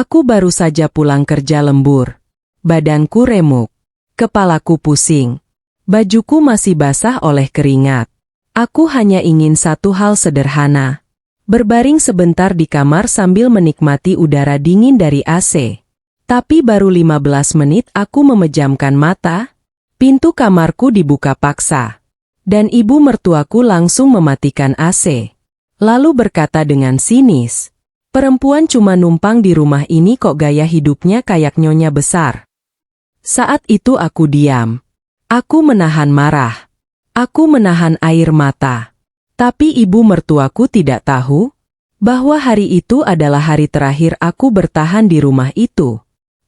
Aku baru saja pulang kerja lembur. Badanku remuk. Kepalaku pusing. Bajuku masih basah oleh keringat. Aku hanya ingin satu hal sederhana. Berbaring sebentar di kamar sambil menikmati udara dingin dari AC. Tapi baru 15 menit aku memejamkan mata, pintu kamarku dibuka paksa. Dan ibu mertuaku langsung mematikan AC. Lalu berkata dengan sinis, "Perempuan cuma numpang di rumah ini kok gaya hidupnya kayak nyonya besar." Saat itu aku diam. Aku menahan marah. Aku menahan air mata. Tapi ibu mertuaku tidak tahu bahwa hari itu adalah hari terakhir aku bertahan di rumah itu.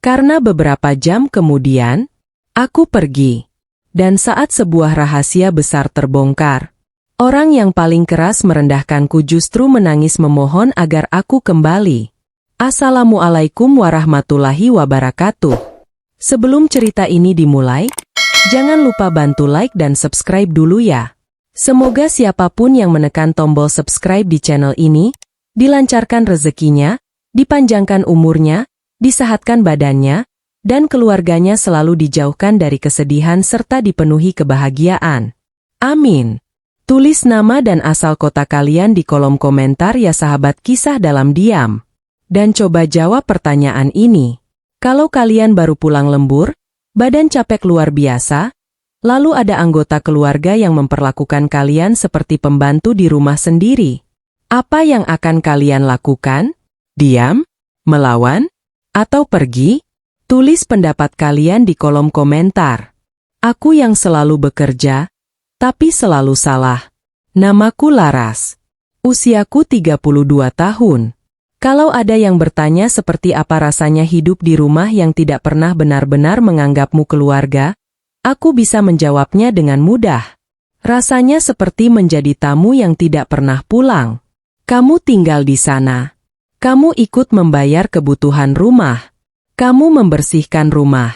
Karena beberapa jam kemudian, aku pergi. Dan saat sebuah rahasia besar terbongkar, orang yang paling keras merendahkanku justru menangis memohon agar aku kembali. Assalamualaikum warahmatullahi wabarakatuh. Sebelum cerita ini dimulai, jangan lupa bantu like dan subscribe dulu ya. Semoga siapapun yang menekan tombol subscribe di channel ini, dilancarkan rezekinya, dipanjangkan umurnya, disehatkan badannya, dan keluarganya selalu dijauhkan dari kesedihan serta dipenuhi kebahagiaan. Amin. Tulis nama dan asal kota kalian di kolom komentar ya sahabat kisah dalam diam. Dan coba jawab pertanyaan ini. Kalau kalian baru pulang lembur, badan capek luar biasa, lalu ada anggota keluarga yang memperlakukan kalian seperti pembantu di rumah sendiri. Apa yang akan kalian lakukan? Diam? Melawan? Atau pergi? Tulis pendapat kalian di kolom komentar. Aku yang selalu bekerja, tapi selalu salah. Namaku Laras. Usiaku 32 tahun. Kalau ada yang bertanya seperti apa rasanya hidup di rumah yang tidak pernah benar-benar menganggapmu keluarga, aku bisa menjawabnya dengan mudah. Rasanya seperti menjadi tamu yang tidak pernah pulang. Kamu tinggal di sana. Kamu ikut membayar kebutuhan rumah. Kamu membersihkan rumah.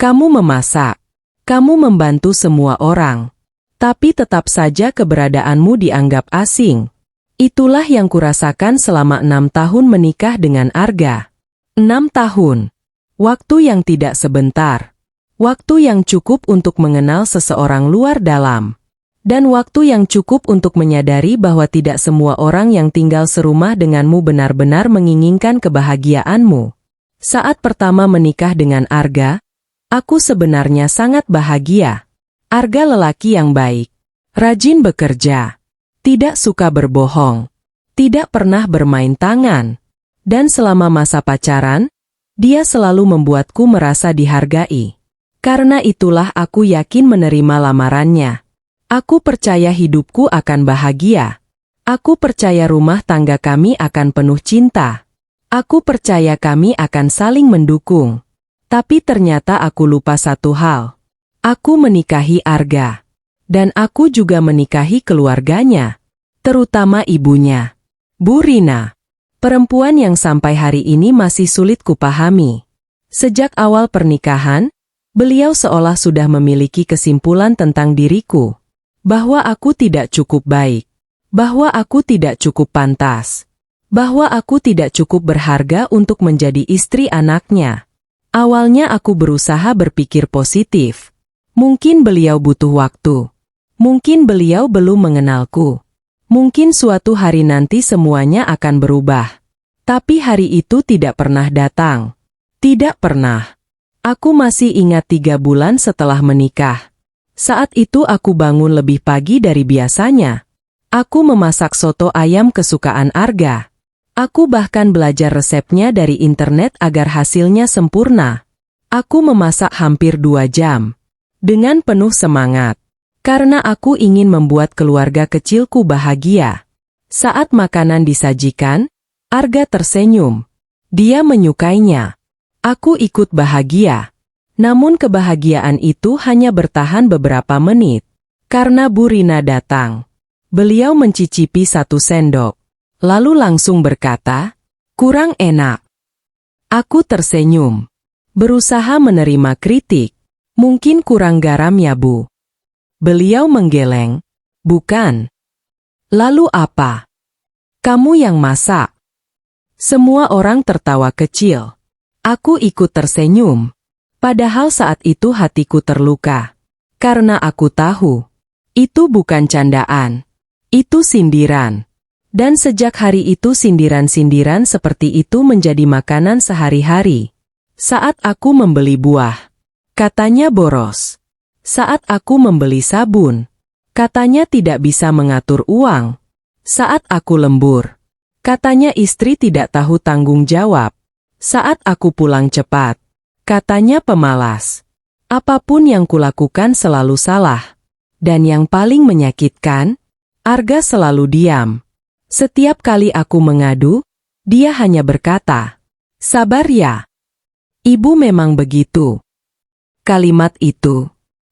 Kamu memasak. Kamu membantu semua orang. Tapi tetap saja keberadaanmu dianggap asing. Itulah yang kurasakan selama 6 tahun menikah dengan Arga. 6 tahun. Waktu yang tidak sebentar. Waktu yang cukup untuk mengenal seseorang luar dalam. Dan waktu yang cukup untuk menyadari bahwa tidak semua orang yang tinggal serumah denganmu benar-benar menginginkan kebahagiaanmu. Saat pertama menikah dengan Arga, aku sebenarnya sangat bahagia. Arga lelaki yang baik, rajin bekerja, tidak suka berbohong, tidak pernah bermain tangan. Dan selama masa pacaran, dia selalu membuatku merasa dihargai. Karena itulah aku yakin menerima lamarannya. Aku percaya hidupku akan bahagia. Aku percaya rumah tangga kami akan penuh cinta. Aku percaya kami akan saling mendukung. Tapi ternyata aku lupa satu hal. Aku menikahi Arga. Dan aku juga menikahi keluarganya. Terutama ibunya. Bu Rina. Perempuan yang sampai hari ini masih sulit kupahami. Sejak awal pernikahan, beliau seolah sudah memiliki kesimpulan tentang diriku. Bahwa aku tidak cukup baik. Bahwa aku tidak cukup pantas. Bahwa aku tidak cukup berharga untuk menjadi istri anaknya. Awalnya aku berusaha berpikir positif. Mungkin beliau butuh waktu. Mungkin beliau belum mengenalku. Mungkin suatu hari nanti semuanya akan berubah. Tapi hari itu tidak pernah datang. Tidak pernah. Aku masih ingat 3 bulan setelah menikah. Saat itu aku bangun lebih pagi dari biasanya. Aku memasak soto ayam kesukaan Arga. Aku bahkan belajar resepnya dari internet agar hasilnya sempurna. Aku memasak hampir 2 jam. Dengan penuh semangat. Karena aku ingin membuat keluarga kecilku bahagia. Saat makanan disajikan, Arga tersenyum. Dia menyukainya. Aku ikut bahagia. Namun kebahagiaan itu hanya bertahan beberapa menit. Karena Bu Rina datang. Beliau mencicipi 1 sendok. Lalu langsung berkata, "Kurang enak." Aku tersenyum. Berusaha menerima kritik. "Mungkin kurang garam ya Bu." Beliau menggeleng. "Bukan." "Lalu apa?" "Kamu yang masak." Semua orang tertawa kecil. Aku ikut tersenyum. Padahal saat itu hatiku terluka. Karena aku tahu, itu bukan candaan. Itu sindiran. Dan sejak hari itu sindiran-sindiran seperti itu menjadi makanan sehari-hari. Saat aku membeli buah, katanya boros. Saat aku membeli sabun, katanya tidak bisa mengatur uang. Saat aku lembur, katanya istri tidak tahu tanggung jawab. Saat aku pulang cepat, katanya pemalas. Apapun yang kulakukan selalu salah. Dan yang paling menyakitkan, Arga selalu diam. Setiap kali aku mengadu, dia hanya berkata, "Sabar ya. Ibu memang begitu." Kalimat itu,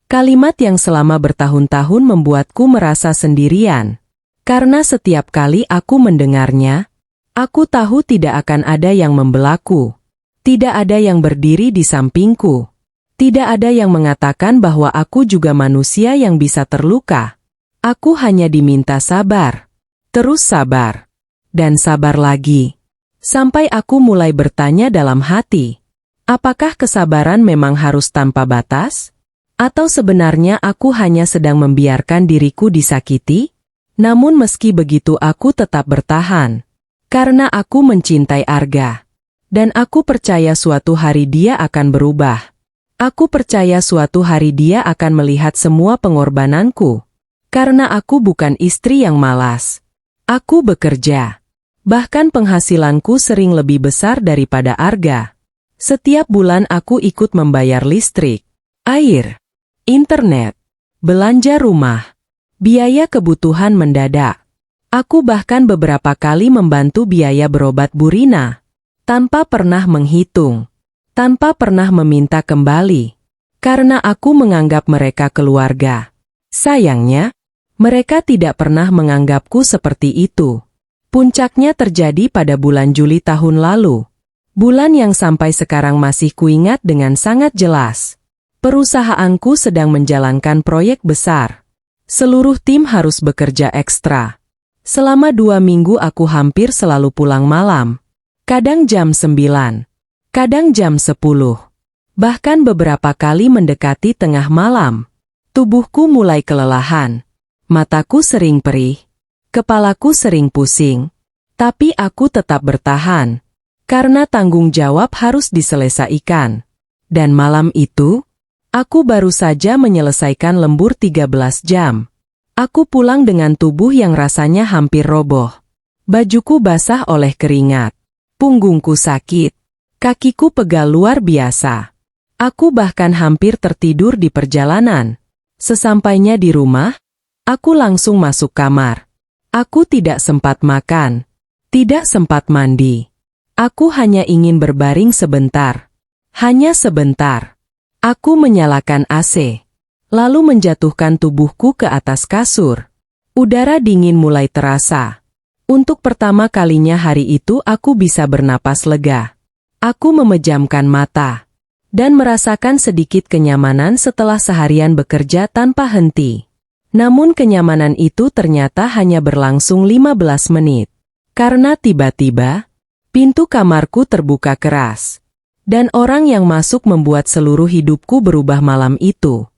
kalimat yang selama bertahun-tahun membuatku merasa sendirian. Karena setiap kali aku mendengarnya, aku tahu tidak akan ada yang membelaku. Tidak ada yang berdiri di sampingku. Tidak ada yang mengatakan bahwa aku juga manusia yang bisa terluka. Aku hanya diminta sabar. Terus sabar. Dan sabar lagi. Sampai aku mulai bertanya dalam hati. Apakah kesabaran memang harus tanpa batas? Atau sebenarnya aku hanya sedang membiarkan diriku disakiti? Namun meski begitu aku tetap bertahan. Karena aku mencintai Arga. Dan aku percaya suatu hari dia akan berubah. Aku percaya suatu hari dia akan melihat semua pengorbananku. Karena aku bukan istri yang malas. Aku bekerja. Bahkan penghasilanku sering lebih besar daripada Arga. Setiap bulan aku ikut membayar listrik, air, internet, belanja rumah, biaya kebutuhan mendadak. Aku bahkan beberapa kali membantu biaya berobat Burina, tanpa pernah menghitung, tanpa pernah meminta kembali, karena aku menganggap mereka keluarga. Sayangnya, mereka tidak pernah menganggapku seperti itu. Puncaknya terjadi pada bulan Juli tahun lalu. Bulan yang sampai sekarang masih kuingat dengan sangat jelas. Perusahaanku sedang menjalankan proyek besar. Seluruh tim harus bekerja ekstra. Selama 2 minggu aku hampir selalu pulang malam. Kadang jam 9, kadang jam 10. Bahkan beberapa kali mendekati tengah malam. Tubuhku mulai kelelahan. Mataku sering perih. Kepalaku sering pusing. Tapi aku tetap bertahan. Karena tanggung jawab harus diselesaikan. Dan malam itu, aku baru saja menyelesaikan lembur 13 jam. Aku pulang dengan tubuh yang rasanya hampir roboh. Bajuku basah oleh keringat. Punggungku sakit. Kakiku pegal luar biasa. Aku bahkan hampir tertidur di perjalanan. Sesampainya di rumah, aku langsung masuk kamar. Aku tidak sempat makan. Tidak sempat mandi. Aku hanya ingin berbaring sebentar. Hanya sebentar. Aku menyalakan AC. Lalu menjatuhkan tubuhku ke atas kasur. Udara dingin mulai terasa. Untuk pertama kalinya hari itu aku bisa bernapas lega. Aku memejamkan mata. Dan merasakan sedikit kenyamanan setelah seharian bekerja tanpa henti. Namun kenyamanan itu ternyata hanya berlangsung 15 menit. Karena tiba-tiba, pintu kamarku terbuka keras. Dan orang yang masuk membuat seluruh hidupku berubah malam itu.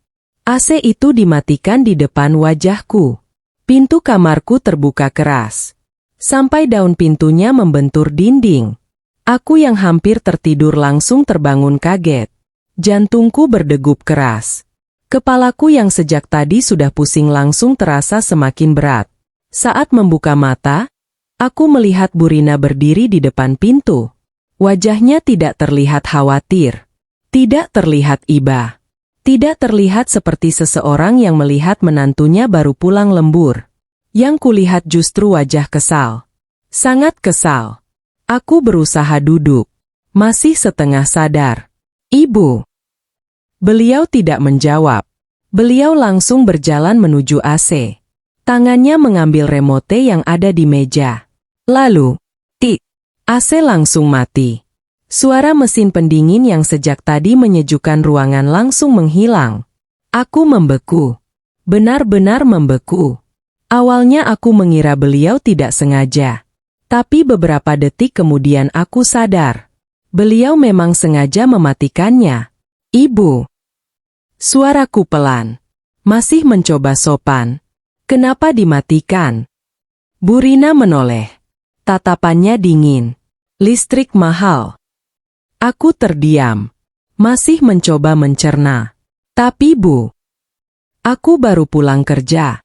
AC itu dimatikan di depan wajahku. Pintu kamarku terbuka keras. Sampai daun pintunya membentur dinding. Aku yang hampir tertidur langsung terbangun kaget. Jantungku berdegup keras. Kepalaku yang sejak tadi sudah pusing langsung terasa semakin berat. Saat membuka mata, aku melihat Burina berdiri di depan pintu. Wajahnya tidak terlihat khawatir. Tidak terlihat iba. Tidak terlihat seperti seseorang yang melihat menantunya baru pulang lembur. Yang kulihat justru wajah kesal. Sangat kesal. Aku berusaha duduk. Masih setengah sadar. "Ibu." Beliau tidak menjawab. Beliau langsung berjalan menuju AC. Tangannya mengambil remote yang ada di meja. Lalu, tik, AC langsung mati. Suara mesin pendingin yang sejak tadi menyejukkan ruangan langsung menghilang. Aku membeku. Benar-benar membeku. Awalnya aku mengira beliau tidak sengaja. Tapi beberapa detik kemudian aku sadar. Beliau memang sengaja mematikannya. Ibu. Suaraku pelan. Masih mencoba sopan. Kenapa dimatikan? Bu Rina menoleh. Tatapannya dingin. Listrik mahal. Aku terdiam. Masih mencoba mencerna. Tapi Bu, aku baru pulang kerja.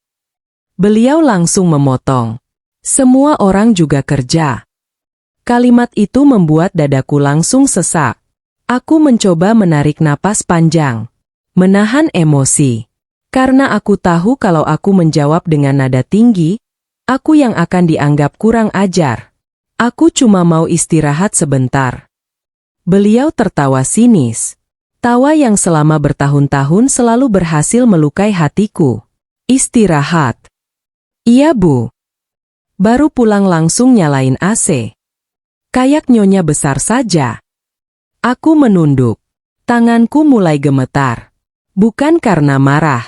Beliau langsung memotong. Semua orang juga kerja. Kalimat itu membuat dadaku langsung sesak. Aku mencoba menarik napas panjang. Menahan emosi. Karena aku tahu kalau aku menjawab dengan nada tinggi, aku yang akan dianggap kurang ajar. Aku cuma mau istirahat sebentar. Beliau tertawa sinis. Tawa yang selama bertahun-tahun selalu berhasil melukai hatiku. Istirahat. Iya Bu. Baru pulang langsung nyalain AC. Kayak nyonya besar saja. Aku menunduk. Tanganku mulai gemetar. Bukan karena marah.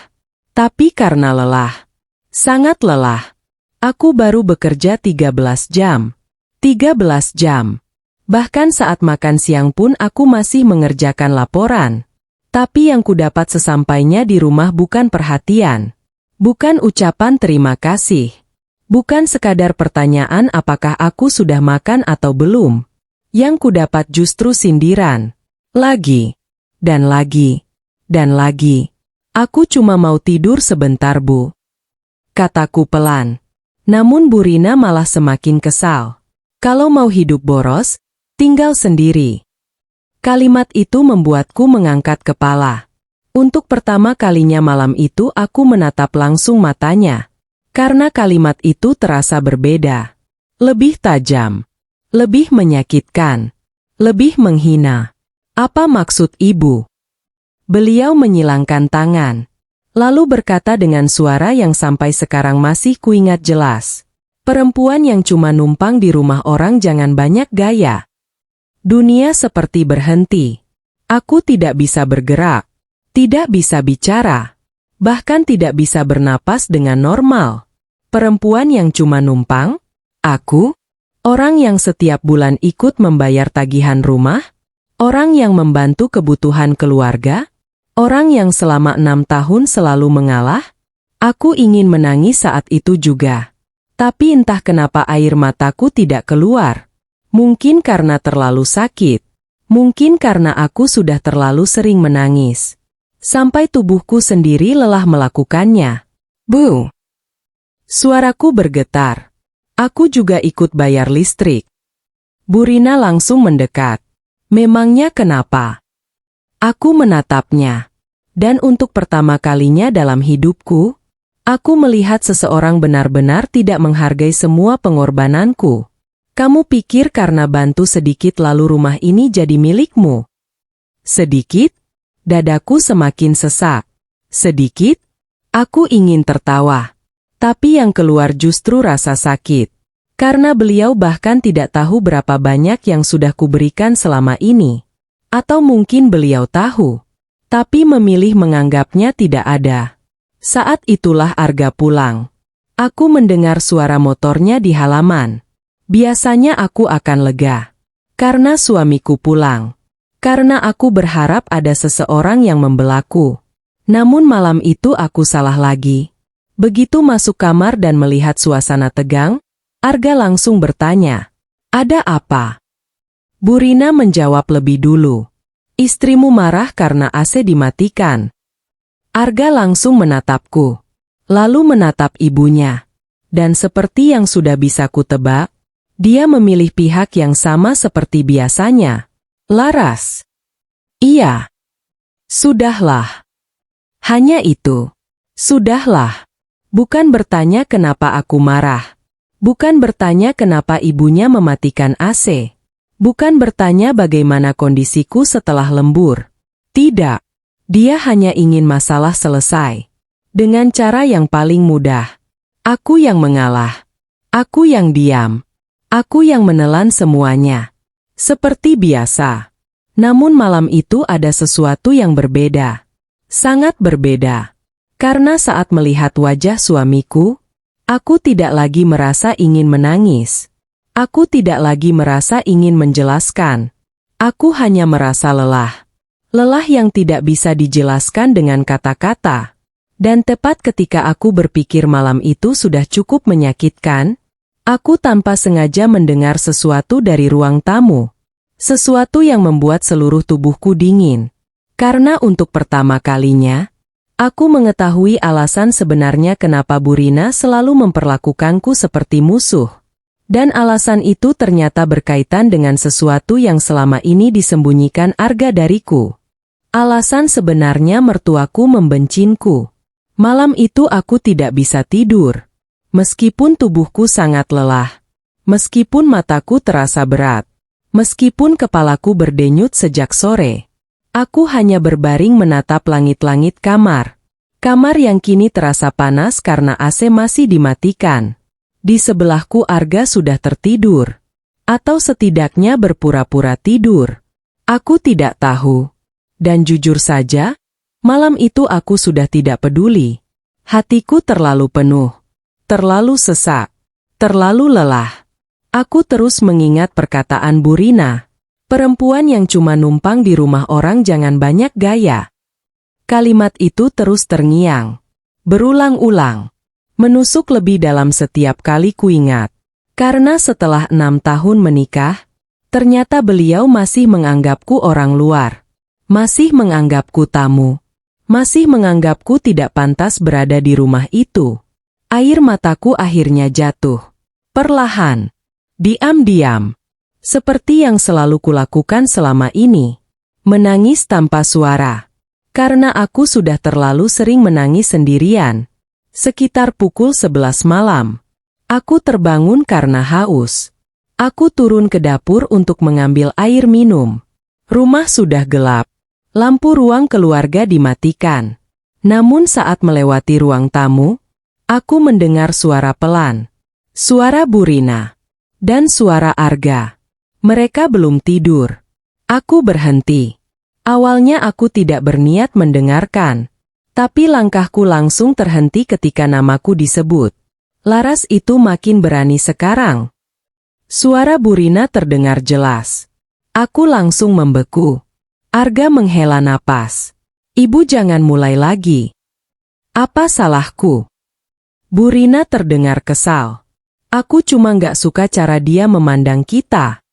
Tapi karena lelah. Sangat lelah. Aku baru bekerja 13 jam. 13 jam. Bahkan saat makan siang pun aku masih mengerjakan laporan. Tapi yang kudapat sesampainya di rumah bukan perhatian. Bukan ucapan terima kasih. Bukan sekadar pertanyaan apakah aku sudah makan atau belum. Yang kudapat justru sindiran. Lagi. Dan lagi. Dan lagi. Aku cuma mau tidur sebentar Bu. Kataku pelan. Namun Bu Rina malah semakin kesal. Kalau mau hidup boros, tinggal sendiri. Kalimat itu membuatku mengangkat kepala. Untuk pertama kalinya malam itu aku menatap langsung matanya. Karena kalimat itu terasa berbeda. Lebih tajam. Lebih menyakitkan. Lebih menghina. Apa maksud Ibu? Beliau menyilangkan tangan. Lalu berkata dengan suara yang sampai sekarang masih kuingat jelas. Perempuan yang cuma numpang di rumah orang jangan banyak gaya. Dunia seperti berhenti. Aku tidak bisa bergerak. Tidak bisa bicara. Bahkan tidak bisa bernapas dengan normal. Perempuan yang cuma numpang? Aku? Orang yang setiap bulan ikut membayar tagihan rumah? Orang yang membantu kebutuhan keluarga? Orang yang selama 6 tahun selalu mengalah? Aku ingin menangis saat itu juga. Tapi entah kenapa air mataku tidak keluar. Mungkin karena terlalu sakit. Mungkin karena aku sudah terlalu sering menangis. Sampai tubuhku sendiri lelah melakukannya. Bu! Suaraku bergetar. Aku juga ikut bayar listrik. Bu Rina langsung mendekat. Memangnya kenapa? Aku menatapnya. Dan untuk pertama kalinya dalam hidupku, aku melihat seseorang benar-benar tidak menghargai semua pengorbananku. Kamu pikir karena bantu sedikit lalu rumah ini jadi milikmu? Sedikit? Dadaku semakin sesak. Sedikit? Aku ingin tertawa. Tapi yang keluar justru rasa sakit. Karena beliau bahkan tidak tahu berapa banyak yang sudah kuberikan selama ini. Atau mungkin beliau tahu. Tapi memilih menganggapnya tidak ada. Saat itulah Arga pulang. Aku mendengar suara motornya di halaman. Biasanya aku akan lega. Karena suamiku pulang. Karena aku berharap ada seseorang yang membelaku. Namun malam itu aku salah lagi. Begitu masuk kamar dan melihat suasana tegang, Arga langsung bertanya, "Ada apa?" Bu Rina menjawab lebih dulu, "Istrimu marah karena AC dimatikan." Arga langsung menatapku, lalu menatap ibunya. Dan seperti yang sudah bisa kutebak, dia memilih pihak yang sama seperti biasanya. Laras. Iya. Sudahlah. Hanya itu. Sudahlah. Bukan bertanya kenapa aku marah. Bukan bertanya kenapa ibunya mematikan AC. Bukan bertanya bagaimana kondisiku setelah lembur. Tidak. Dia hanya ingin masalah selesai. Dengan cara yang paling mudah. Aku yang mengalah. Aku yang diam. Aku yang menelan semuanya. Seperti biasa. Namun malam itu ada sesuatu yang berbeda. Sangat berbeda. Karena saat melihat wajah suamiku, aku tidak lagi merasa ingin menangis. Aku tidak lagi merasa ingin menjelaskan. Aku hanya merasa lelah. Lelah yang tidak bisa dijelaskan dengan kata-kata. Dan tepat ketika aku berpikir malam itu sudah cukup menyakitkan, aku tanpa sengaja mendengar sesuatu dari ruang tamu. Sesuatu yang membuat seluruh tubuhku dingin. Karena untuk pertama kalinya, aku mengetahui alasan sebenarnya kenapa Burina selalu memperlakukanku seperti musuh. Dan alasan itu ternyata berkaitan dengan sesuatu yang selama ini disembunyikan Arga dariku. Alasan sebenarnya mertuaku membencinku. Malam itu aku tidak bisa tidur. Meskipun tubuhku sangat lelah. Meskipun mataku terasa berat. Meskipun kepalaku berdenyut sejak sore. Aku hanya berbaring menatap langit-langit kamar. Kamar yang kini terasa panas karena AC masih dimatikan. Di sebelahku Arga sudah tertidur. Atau setidaknya berpura-pura tidur. Aku tidak tahu. Dan jujur saja, malam itu aku sudah tidak peduli. Hatiku terlalu penuh. Terlalu sesak. Terlalu lelah. Aku terus mengingat perkataan Burina. Perempuan yang cuma numpang di rumah orang jangan banyak gaya. Kalimat itu terus terngiang. Berulang-ulang. Menusuk lebih dalam setiap kali kuingat. Karena setelah 6 tahun menikah, ternyata beliau masih menganggapku orang luar. Masih menganggapku tamu. Masih menganggapku tidak pantas berada di rumah itu. Air mataku akhirnya jatuh. Perlahan. Diam-diam. Seperti yang selalu kulakukan selama ini. Menangis tanpa suara. Karena aku sudah terlalu sering menangis sendirian. Sekitar pukul 11 malam. Aku terbangun karena haus. Aku turun ke dapur untuk mengambil air minum. Rumah sudah gelap. Lampu ruang keluarga dimatikan. Namun saat melewati ruang tamu, aku mendengar suara pelan. Suara Burina. Dan suara Arga. Mereka belum tidur. Aku berhenti. Awalnya aku tidak berniat mendengarkan. Tapi langkahku langsung terhenti ketika namaku disebut. Laras itu makin berani sekarang. Suara Burina terdengar jelas. Aku langsung membeku. Arga menghela napas. Ibu jangan mulai lagi. Apa salahku? Burina terdengar kesal. Aku cuma gak suka cara dia memandang kita.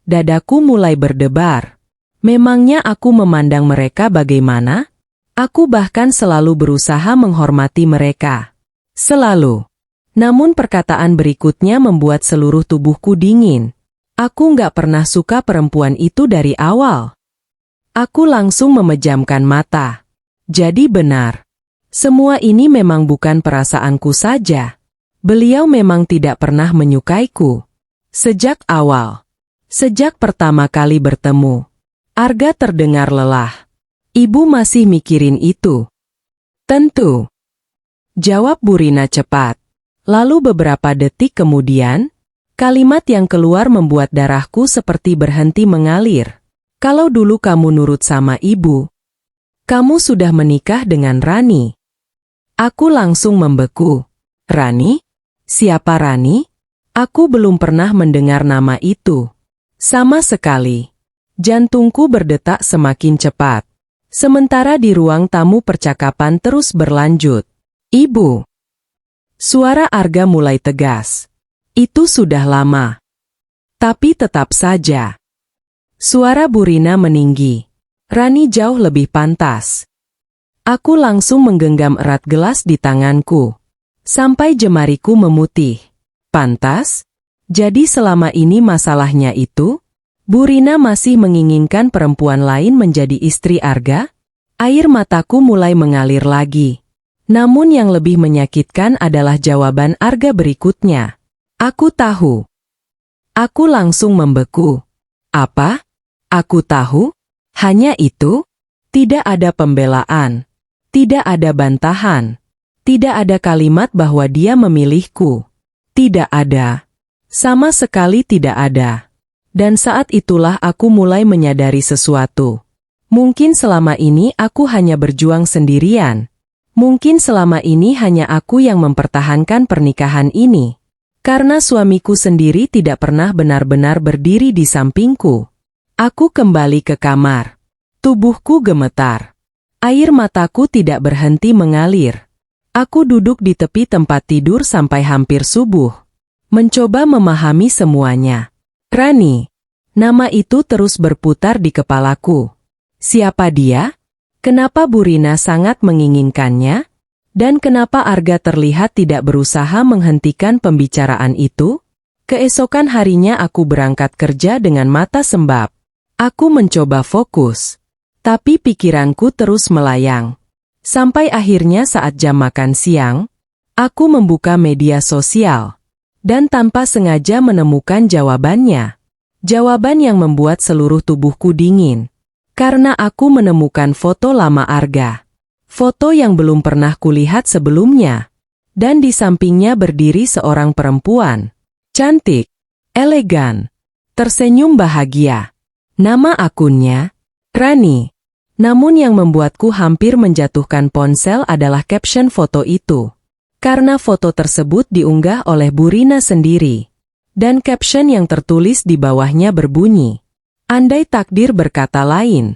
Dadaku mulai berdebar. Memangnya aku memandang mereka bagaimana? Aku bahkan selalu berusaha menghormati mereka. Selalu. Namun perkataan berikutnya membuat seluruh tubuhku dingin. Aku nggak pernah suka perempuan itu dari awal. Aku langsung memejamkan mata. Jadi benar. Semua ini memang bukan perasaanku saja. Beliau memang tidak pernah menyukaiku. Sejak awal. Sejak pertama kali bertemu. Arga terdengar lelah. Ibu masih mikirin itu. Tentu. Jawab Burina cepat. Lalu beberapa detik kemudian, kalimat yang keluar membuat darahku seperti berhenti mengalir. Kalau dulu kamu nurut sama ibu, kamu sudah menikah dengan Rani. Aku langsung membeku. Rani? Siapa Rani? Aku belum pernah mendengar nama itu. Sama sekali. Jantungku berdetak semakin cepat. Sementara di ruang tamu percakapan terus berlanjut. Ibu. Suara Arga mulai tegas. Itu sudah lama. Tapi tetap saja. Suara Burina meninggi. Rani jauh lebih pantas. Aku langsung menggenggam erat gelas di tanganku. Sampai jemariku memutih. Pantas? Jadi selama ini masalahnya itu? Burina masih menginginkan perempuan lain menjadi istri Arga? Air mataku mulai mengalir lagi. Namun yang lebih menyakitkan adalah jawaban Arga berikutnya. Aku tahu. Aku langsung membeku. Apa? Aku tahu? Hanya itu? Tidak ada pembelaan. Tidak ada bantahan. Tidak ada kalimat bahwa dia memilihku. Tidak ada. Sama sekali tidak ada. Dan saat itulah aku mulai menyadari sesuatu. Mungkin selama ini aku hanya berjuang sendirian. Mungkin selama ini hanya aku yang mempertahankan pernikahan ini. Karena suamiku sendiri tidak pernah benar-benar berdiri di sampingku. Aku kembali ke kamar. Tubuhku gemetar. Air mataku tidak berhenti mengalir. Aku duduk di tepi tempat tidur sampai hampir subuh. Mencoba memahami semuanya. Rani. Nama itu terus berputar di kepalaku. Siapa dia? Kenapa Bu Rina sangat menginginkannya? Dan kenapa Arga terlihat tidak berusaha menghentikan pembicaraan itu? Keesokan harinya aku berangkat kerja dengan mata sembab. Aku mencoba fokus. Tapi pikiranku terus melayang. Sampai akhirnya saat jam makan siang, aku membuka media sosial. Dan tanpa sengaja menemukan jawabannya. Jawaban yang membuat seluruh tubuhku dingin. Karena aku menemukan foto lama Arga. Foto yang belum pernah kulihat sebelumnya. Dan di sampingnya berdiri seorang perempuan. Cantik, elegan, tersenyum bahagia. Nama akunnya, Rani. Namun yang membuatku hampir menjatuhkan ponsel adalah caption foto itu. Karena foto tersebut diunggah oleh Bu Rina sendiri. Dan caption yang tertulis di bawahnya berbunyi, "Andai takdir berkata lain."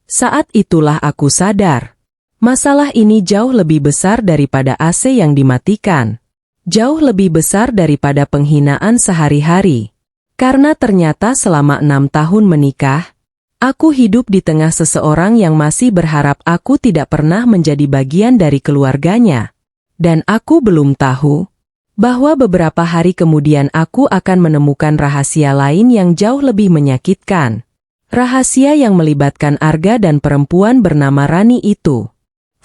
Saat itulah aku sadar. Masalah ini jauh lebih besar daripada AC yang dimatikan. Jauh lebih besar daripada penghinaan sehari-hari. Karena ternyata selama 6 tahun menikah, aku hidup di tengah seseorang yang masih berharap aku tidak pernah menjadi bagian dari keluarganya. Dan aku belum tahu bahwa beberapa hari kemudian aku akan menemukan rahasia lain yang jauh lebih menyakitkan. Rahasia yang melibatkan Arga dan perempuan bernama Rani itu.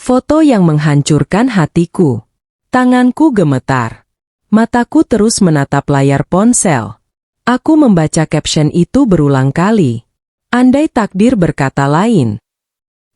Foto yang menghancurkan hatiku. Tanganku gemetar. Mataku terus menatap layar ponsel. Aku membaca caption itu berulang kali. Andai takdir berkata lain.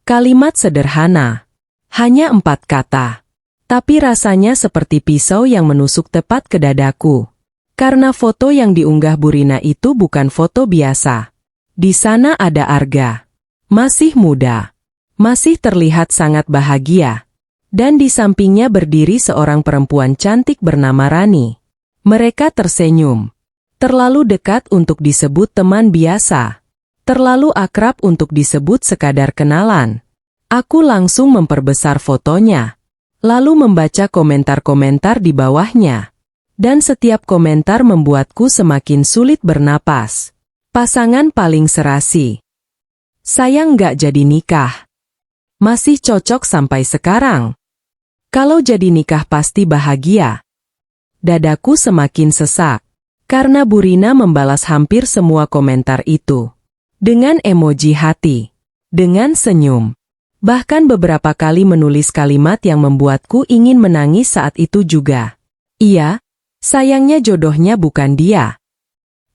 Kalimat sederhana. Hanya 4 kata. Tapi rasanya seperti pisau yang menusuk tepat ke dadaku. Karena foto yang diunggah Bu Rina itu bukan foto biasa. Di sana ada Arga. Masih muda. Masih terlihat sangat bahagia. Dan di sampingnya berdiri seorang perempuan cantik bernama Rani. Mereka tersenyum. Terlalu dekat untuk disebut teman biasa. Terlalu akrab untuk disebut sekadar kenalan. Aku langsung memperbesar fotonya. Lalu membaca komentar-komentar di bawahnya. Dan setiap komentar membuatku semakin sulit bernapas. Pasangan paling serasi. Sayang nggak jadi nikah. Masih cocok sampai sekarang. Kalau jadi nikah pasti bahagia. Dadaku semakin sesak. Karena Bu Rina membalas hampir semua komentar itu. Dengan emoji hati. Dengan senyum. Bahkan beberapa kali menulis kalimat yang membuatku ingin menangis saat itu juga. Iya, sayangnya jodohnya bukan dia.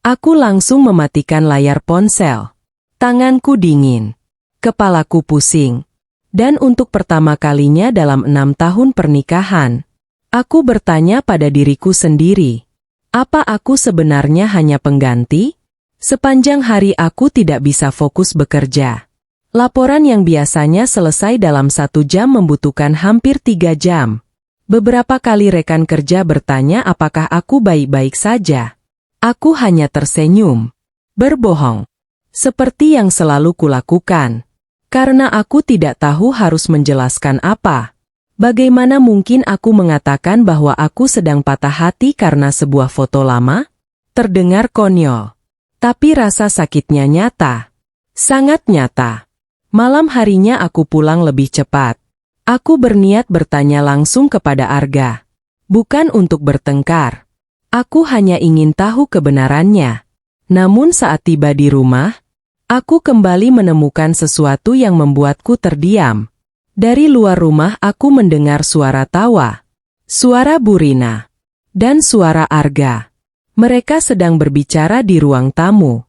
Aku langsung mematikan layar ponsel. Tanganku dingin. Kepalaku pusing. Dan untuk pertama kalinya dalam 6 tahun pernikahan, aku bertanya pada diriku sendiri. Apa aku sebenarnya hanya pengganti? Sepanjang hari aku tidak bisa fokus bekerja. Laporan yang biasanya selesai dalam 1 jam membutuhkan hampir 3 jam. Beberapa kali rekan kerja bertanya apakah aku baik-baik saja. Aku hanya tersenyum. Berbohong. Seperti yang selalu kulakukan. Karena aku tidak tahu harus menjelaskan apa. Bagaimana mungkin aku mengatakan bahwa aku sedang patah hati karena sebuah foto lama? Terdengar konyol. Tapi rasa sakitnya nyata. Sangat nyata. Malam harinya aku pulang lebih cepat. Aku berniat bertanya langsung kepada Arga. Bukan untuk bertengkar. Aku hanya ingin tahu kebenarannya. Namun saat tiba di rumah, aku kembali menemukan sesuatu yang membuatku terdiam. Dari luar rumah aku mendengar suara tawa. Suara Bu Rina. Dan suara Arga. Mereka sedang berbicara di ruang tamu.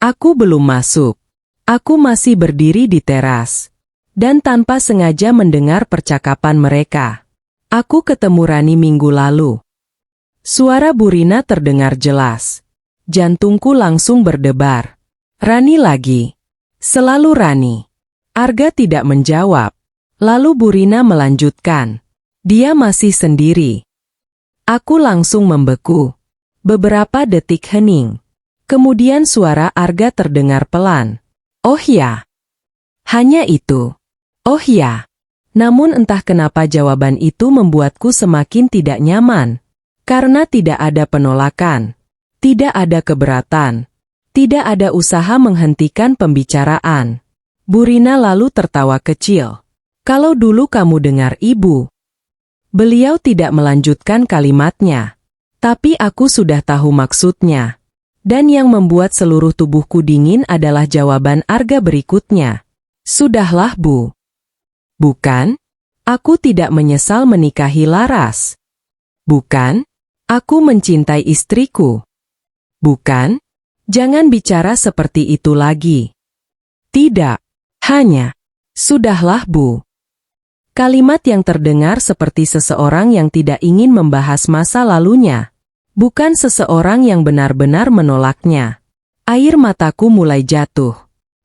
Aku belum masuk. Aku masih berdiri di teras. Dan tanpa sengaja mendengar percakapan mereka. Aku ketemu Rani minggu lalu. Suara Bu Rina terdengar jelas. Jantungku langsung berdebar. Rani lagi. Selalu Rani. Arga tidak menjawab. Lalu Bu Rina melanjutkan. Dia masih sendiri. Aku langsung membeku. Beberapa detik hening. Kemudian suara Arga terdengar pelan. Oh ya. Hanya itu. Oh ya. Namun entah kenapa jawaban itu membuatku semakin tidak nyaman. Karena tidak ada penolakan. Tidak ada keberatan. Tidak ada usaha menghentikan pembicaraan. Burina lalu tertawa kecil. Kalau dulu kamu dengar ibu. Beliau tidak melanjutkan kalimatnya. Tapi aku sudah tahu maksudnya. Dan yang membuat seluruh tubuhku dingin adalah jawaban Arga berikutnya. Sudahlah, Bu. Bukan? Aku tidak menyesal menikahi Laras. Bukan? Aku mencintai istriku. Bukan? Jangan bicara seperti itu lagi. Tidak. Hanya. Sudahlah, Bu. Kalimat yang terdengar seperti seseorang yang tidak ingin membahas masa lalunya. Bukan seseorang yang benar-benar menolaknya. Air mataku mulai jatuh.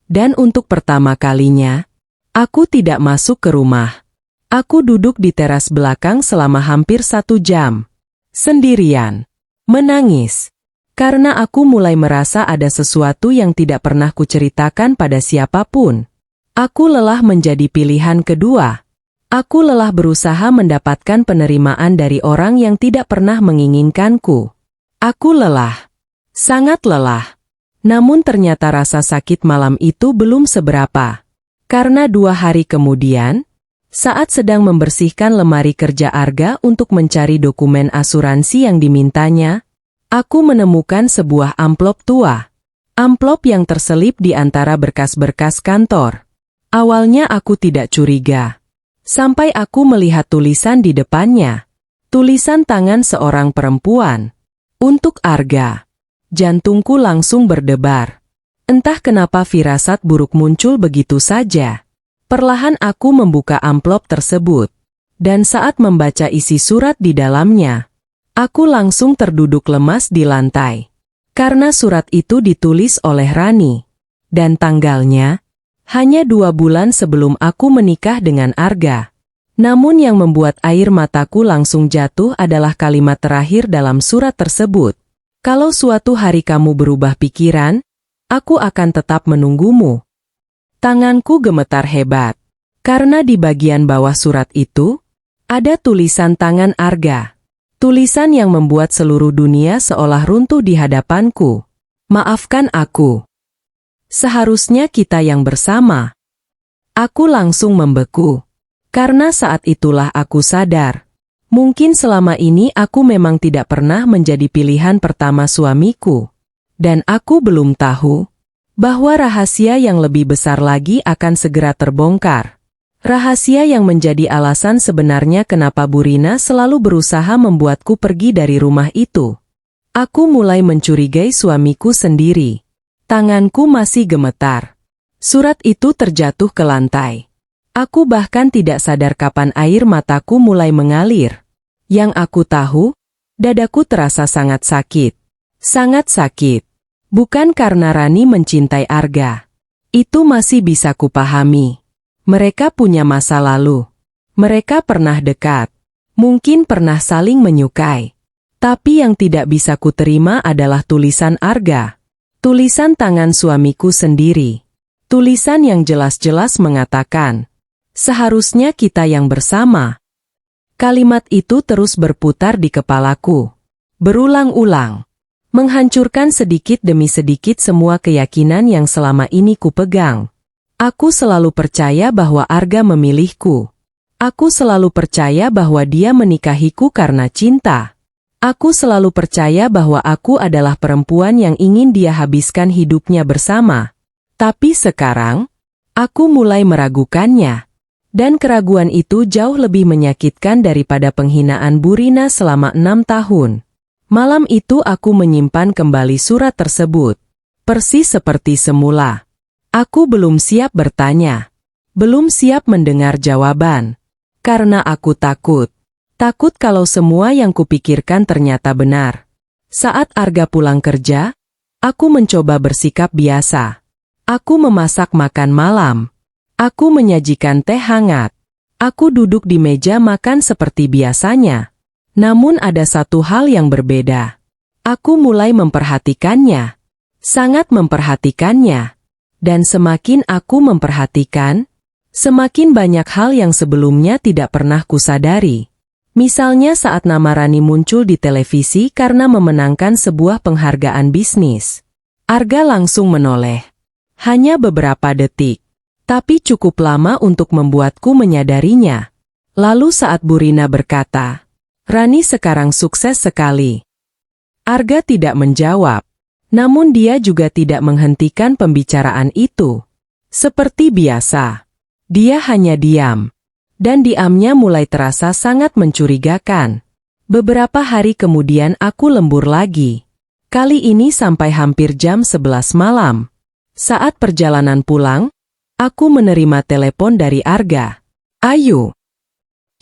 Dan untuk pertama kalinya, aku tidak masuk ke rumah. Aku duduk di teras belakang selama hampir 1 jam. Sendirian. Menangis. Karena aku mulai merasa ada sesuatu yang tidak pernah kuceritakan pada siapapun. Aku lelah menjadi pilihan kedua. Aku lelah berusaha mendapatkan penerimaan dari orang yang tidak pernah menginginkanku. Aku lelah. Sangat lelah. Namun ternyata rasa sakit malam itu belum seberapa. Karena 2 hari kemudian, saat sedang membersihkan lemari kerja Arga untuk mencari dokumen asuransi yang dimintanya, aku menemukan sebuah amplop tua. Amplop yang terselip di antara berkas-berkas kantor. Awalnya aku tidak curiga. Sampai aku melihat tulisan di depannya. Tulisan tangan seorang perempuan. Untuk Arga. Jantungku langsung berdebar. Entah kenapa firasat buruk muncul begitu saja. Perlahan aku membuka amplop tersebut. Dan saat membaca isi surat di dalamnya, aku langsung terduduk lemas di lantai. Karena surat itu ditulis oleh Rani. Dan tanggalnya hanya 2 bulan sebelum aku menikah dengan Arga. Namun yang membuat air mataku langsung jatuh adalah kalimat terakhir dalam surat tersebut. Kalau suatu hari kamu berubah pikiran, aku akan tetap menunggumu. Tanganku gemetar hebat. Karena di bagian bawah surat itu, ada tulisan tangan Arga. Tulisan yang membuat seluruh dunia seolah runtuh di hadapanku. Maafkan aku. Seharusnya kita yang bersama. Aku langsung membeku. Karena saat itulah aku sadar. Mungkin selama ini aku memang tidak pernah menjadi pilihan pertama suamiku. Dan aku belum tahu bahwa rahasia yang lebih besar lagi akan segera terbongkar. Rahasia yang menjadi alasan sebenarnya kenapa Burina selalu berusaha membuatku pergi dari rumah itu. Aku mulai mencurigai suamiku sendiri. Tanganku masih gemetar. Surat itu terjatuh ke lantai. Aku bahkan tidak sadar kapan air mataku mulai mengalir. Yang aku tahu, dadaku terasa sangat sakit. Sangat sakit. Bukan karena Rani mencintai Arga. Itu masih bisa kupahami. Mereka punya masa lalu. Mereka pernah dekat. Mungkin pernah saling menyukai. Tapi yang tidak bisa kuterima adalah tulisan Arga. Tulisan tangan suamiku sendiri. Tulisan yang jelas-jelas mengatakan, seharusnya kita yang bersama. Kalimat itu terus berputar di kepalaku. Berulang-ulang. Menghancurkan sedikit demi sedikit semua keyakinan yang selama ini kupegang. Aku selalu percaya bahwa Arga memilihku. Aku selalu percaya bahwa dia menikahiku karena cinta. Aku selalu percaya bahwa aku adalah perempuan yang ingin dia habiskan hidupnya bersama. Tapi sekarang, aku mulai meragukannya. Dan keraguan itu jauh lebih menyakitkan daripada penghinaan Burina selama 6 tahun. Malam itu aku menyimpan kembali surat tersebut. Persis seperti semula. Aku belum siap bertanya. Belum siap mendengar jawaban. Karena aku takut. Takut kalau semua yang kupikirkan ternyata benar. Saat Arga pulang kerja, aku mencoba bersikap biasa. Aku memasak makan malam. Aku menyajikan teh hangat. Aku duduk di meja makan seperti biasanya. Namun ada satu hal yang berbeda. Aku mulai memperhatikannya. Sangat memperhatikannya. Dan semakin aku memperhatikan, semakin banyak hal yang sebelumnya tidak pernah kusadari. Misalnya saat nama Rani muncul di televisi karena memenangkan sebuah penghargaan bisnis. Arga langsung menoleh. Hanya beberapa detik. Tapi cukup lama untuk membuatku menyadarinya. Lalu saat Bu Rina berkata, "Rani sekarang sukses sekali." Arga tidak menjawab. Namun dia juga tidak menghentikan pembicaraan itu. Seperti biasa. Dia hanya diam. Dan diamnya mulai terasa sangat mencurigakan. Beberapa hari kemudian aku lembur lagi. Kali ini sampai hampir jam 11 malam. Saat perjalanan pulang, aku menerima telepon dari Arga. "Ayu."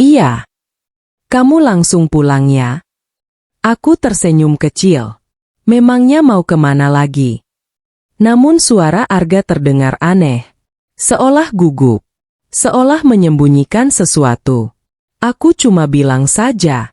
"Iya." "Kamu langsung pulang ya?" Aku tersenyum kecil. Memangnya mau kemana lagi? Namun suara Arga terdengar aneh. Seolah gugup. Seolah menyembunyikan sesuatu. Aku cuma bilang saja.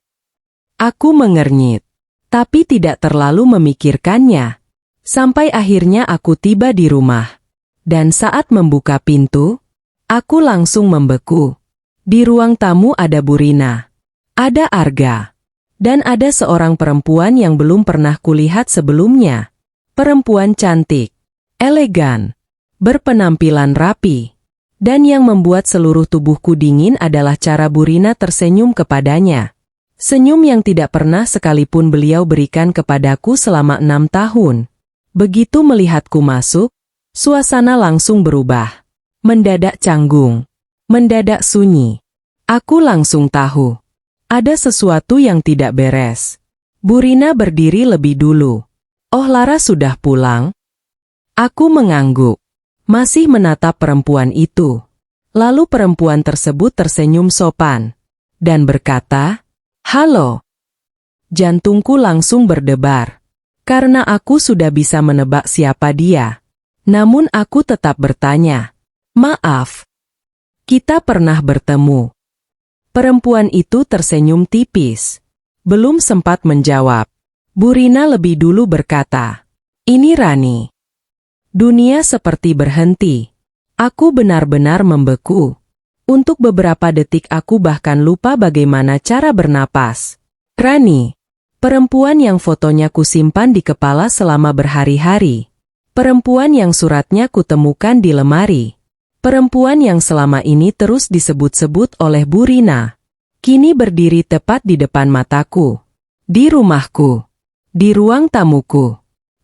Aku mengernyit. Tapi tidak terlalu memikirkannya. Sampai akhirnya aku tiba di rumah. Dan saat membuka pintu, aku langsung membeku. Di ruang tamu ada Bu Rina. Ada Arga. Dan ada seorang perempuan yang belum pernah kulihat sebelumnya. Perempuan cantik, elegan, berpenampilan rapi. Dan yang membuat seluruh tubuhku dingin adalah cara Bu Rina tersenyum kepadanya. Senyum yang tidak pernah sekalipun beliau berikan kepadaku selama 6 tahun. Begitu melihatku masuk, suasana langsung berubah. Mendadak canggung. Mendadak sunyi. Aku langsung tahu. Ada sesuatu yang tidak beres. Bu Rina berdiri lebih dulu. "Oh, Lara sudah pulang?" Aku mengangguk. Masih menatap perempuan itu. Lalu perempuan tersebut tersenyum sopan. Dan berkata, "Halo." Jantungku langsung berdebar. Karena aku sudah bisa menebak siapa dia. Namun aku tetap bertanya, "Maaf, kita pernah bertemu?" Perempuan itu tersenyum tipis. Belum sempat menjawab. Bu Rina lebih dulu berkata, "Ini Rani." Dunia seperti berhenti. Aku benar-benar membeku. Untuk beberapa detik aku bahkan lupa bagaimana cara bernapas. Rani. Perempuan yang fotonya kusimpan di kepala selama berhari-hari. Perempuan yang suratnya kutemukan di lemari. Perempuan yang selama ini terus disebut-sebut oleh Bu Rina. Kini berdiri tepat di depan mataku. Di rumahku. Di ruang tamuku.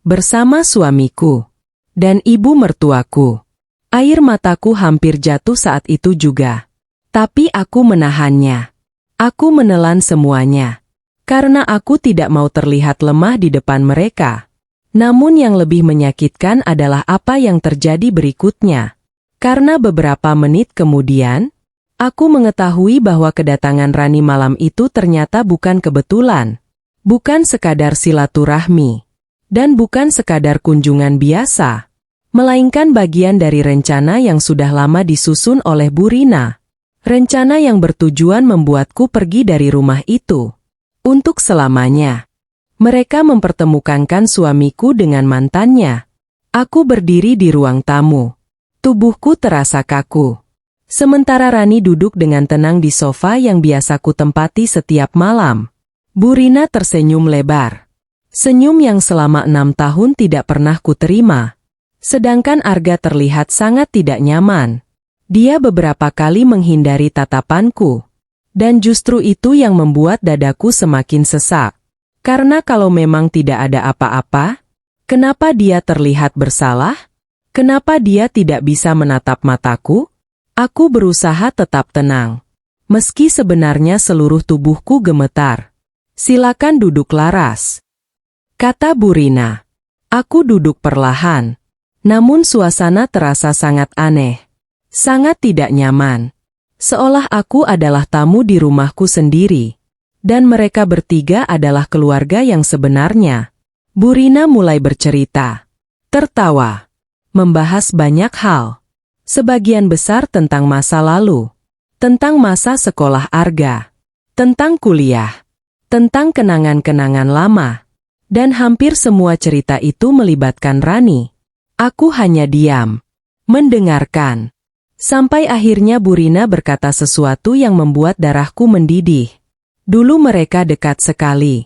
Bersama suamiku. Dan ibu mertuaku. Air mataku hampir jatuh saat itu juga. Tapi aku menahannya. Aku menelan semuanya. Karena aku tidak mau terlihat lemah di depan mereka. Namun yang lebih menyakitkan adalah apa yang terjadi berikutnya. Karena beberapa menit kemudian, aku mengetahui bahwa kedatangan Rani malam itu ternyata bukan kebetulan. Bukan sekadar silaturahmi. Dan bukan sekadar kunjungan biasa. Melainkan bagian dari rencana yang sudah lama disusun oleh Bu Rina. Rencana yang bertujuan membuatku pergi dari rumah itu. Untuk selamanya. Mereka mempertemukan suamiku dengan mantannya. Aku berdiri di ruang tamu. Tubuhku terasa kaku. Sementara Rani duduk dengan tenang di sofa yang biasa ku tempati setiap malam. Bu Rina tersenyum lebar. Senyum yang selama 6 tahun tidak pernah ku terima. Sedangkan Arga terlihat sangat tidak nyaman. Dia beberapa kali menghindari tatapanku. Dan justru itu yang membuat dadaku semakin sesak. Karena kalau memang tidak ada apa-apa, kenapa dia terlihat bersalah? Kenapa dia tidak bisa menatap mataku? Aku berusaha tetap tenang. Meski sebenarnya seluruh tubuhku gemetar. "Silakan duduk laras," kata Bu Rina. Aku duduk perlahan. Namun suasana terasa sangat aneh. Sangat tidak nyaman. Seolah aku adalah tamu di rumahku sendiri. Dan mereka bertiga adalah keluarga yang sebenarnya. Bu Rina mulai bercerita. Tertawa. Membahas banyak hal. Sebagian besar tentang masa lalu. Tentang masa sekolah Arga. Tentang kuliah. Tentang kenangan-kenangan lama. Dan hampir semua cerita itu melibatkan Rani. Aku hanya diam, mendengarkan. Sampai akhirnya Burina berkata sesuatu yang membuat darahku mendidih. Dulu mereka dekat sekali.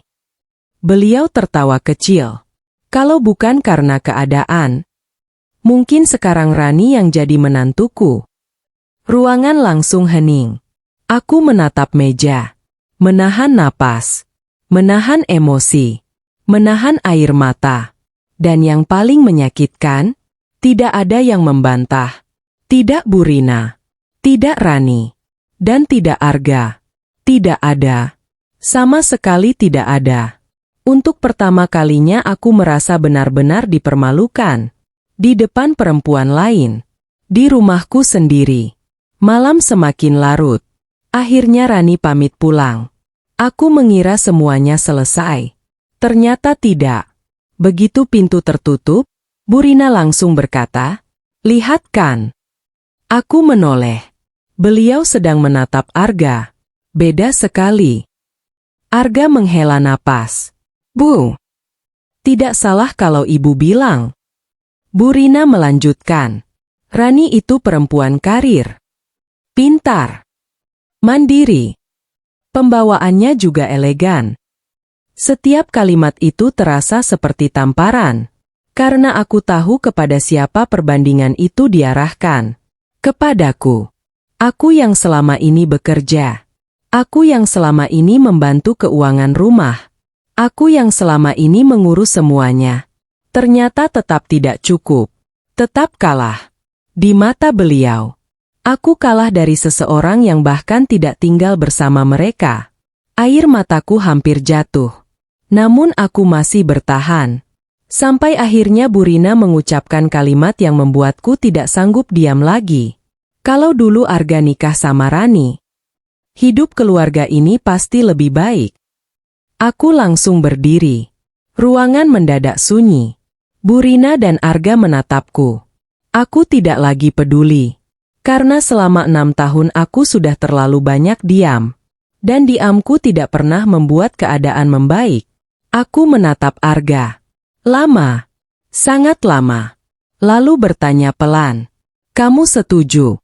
Beliau tertawa kecil. Kalau bukan karena keadaan, mungkin sekarang Rani yang jadi menantuku. Ruangan langsung hening. Aku menatap meja, menahan napas, menahan emosi, menahan air mata. Dan yang paling menyakitkan, tidak ada yang membantah. Tidak Burina, tidak Rani, dan tidak Arga. Tidak ada. Sama sekali tidak ada. Untuk pertama kalinya aku merasa benar-benar dipermalukan. Di depan perempuan lain. Di rumahku sendiri. Malam semakin larut. Akhirnya Rani pamit pulang. Aku mengira semuanya selesai. Ternyata tidak. Begitu pintu tertutup, Burina langsung berkata, "Lihat kan." Aku menoleh. Beliau sedang menatap Arga. Beda sekali. Arga menghela napas. "Bu, tidak salah kalau ibu bilang." Burina melanjutkan. "Rani itu perempuan karir. Pintar. Mandiri. Pembawaannya juga elegan." Setiap kalimat itu terasa seperti tamparan. Karena aku tahu kepada siapa perbandingan itu diarahkan. Kepadaku. Aku yang selama ini bekerja. Aku yang selama ini membantu keuangan rumah. Aku yang selama ini mengurus semuanya. Ternyata tetap tidak cukup. Tetap kalah. Di mata beliau. Aku kalah dari seseorang yang bahkan tidak tinggal bersama mereka. Air mataku hampir jatuh. Namun aku masih bertahan. Sampai akhirnya Burina mengucapkan kalimat yang membuatku tidak sanggup diam lagi. Kalau dulu Arga nikah sama Rani, hidup keluarga ini pasti lebih baik. Aku langsung berdiri. Ruangan mendadak sunyi. Burina dan Arga menatapku. Aku tidak lagi peduli. Karena selama 6 tahun aku sudah terlalu banyak diam. Dan diamku tidak pernah membuat keadaan membaik. Aku menatap Arga. Lama. Sangat lama. Lalu bertanya pelan. "Kamu setuju?"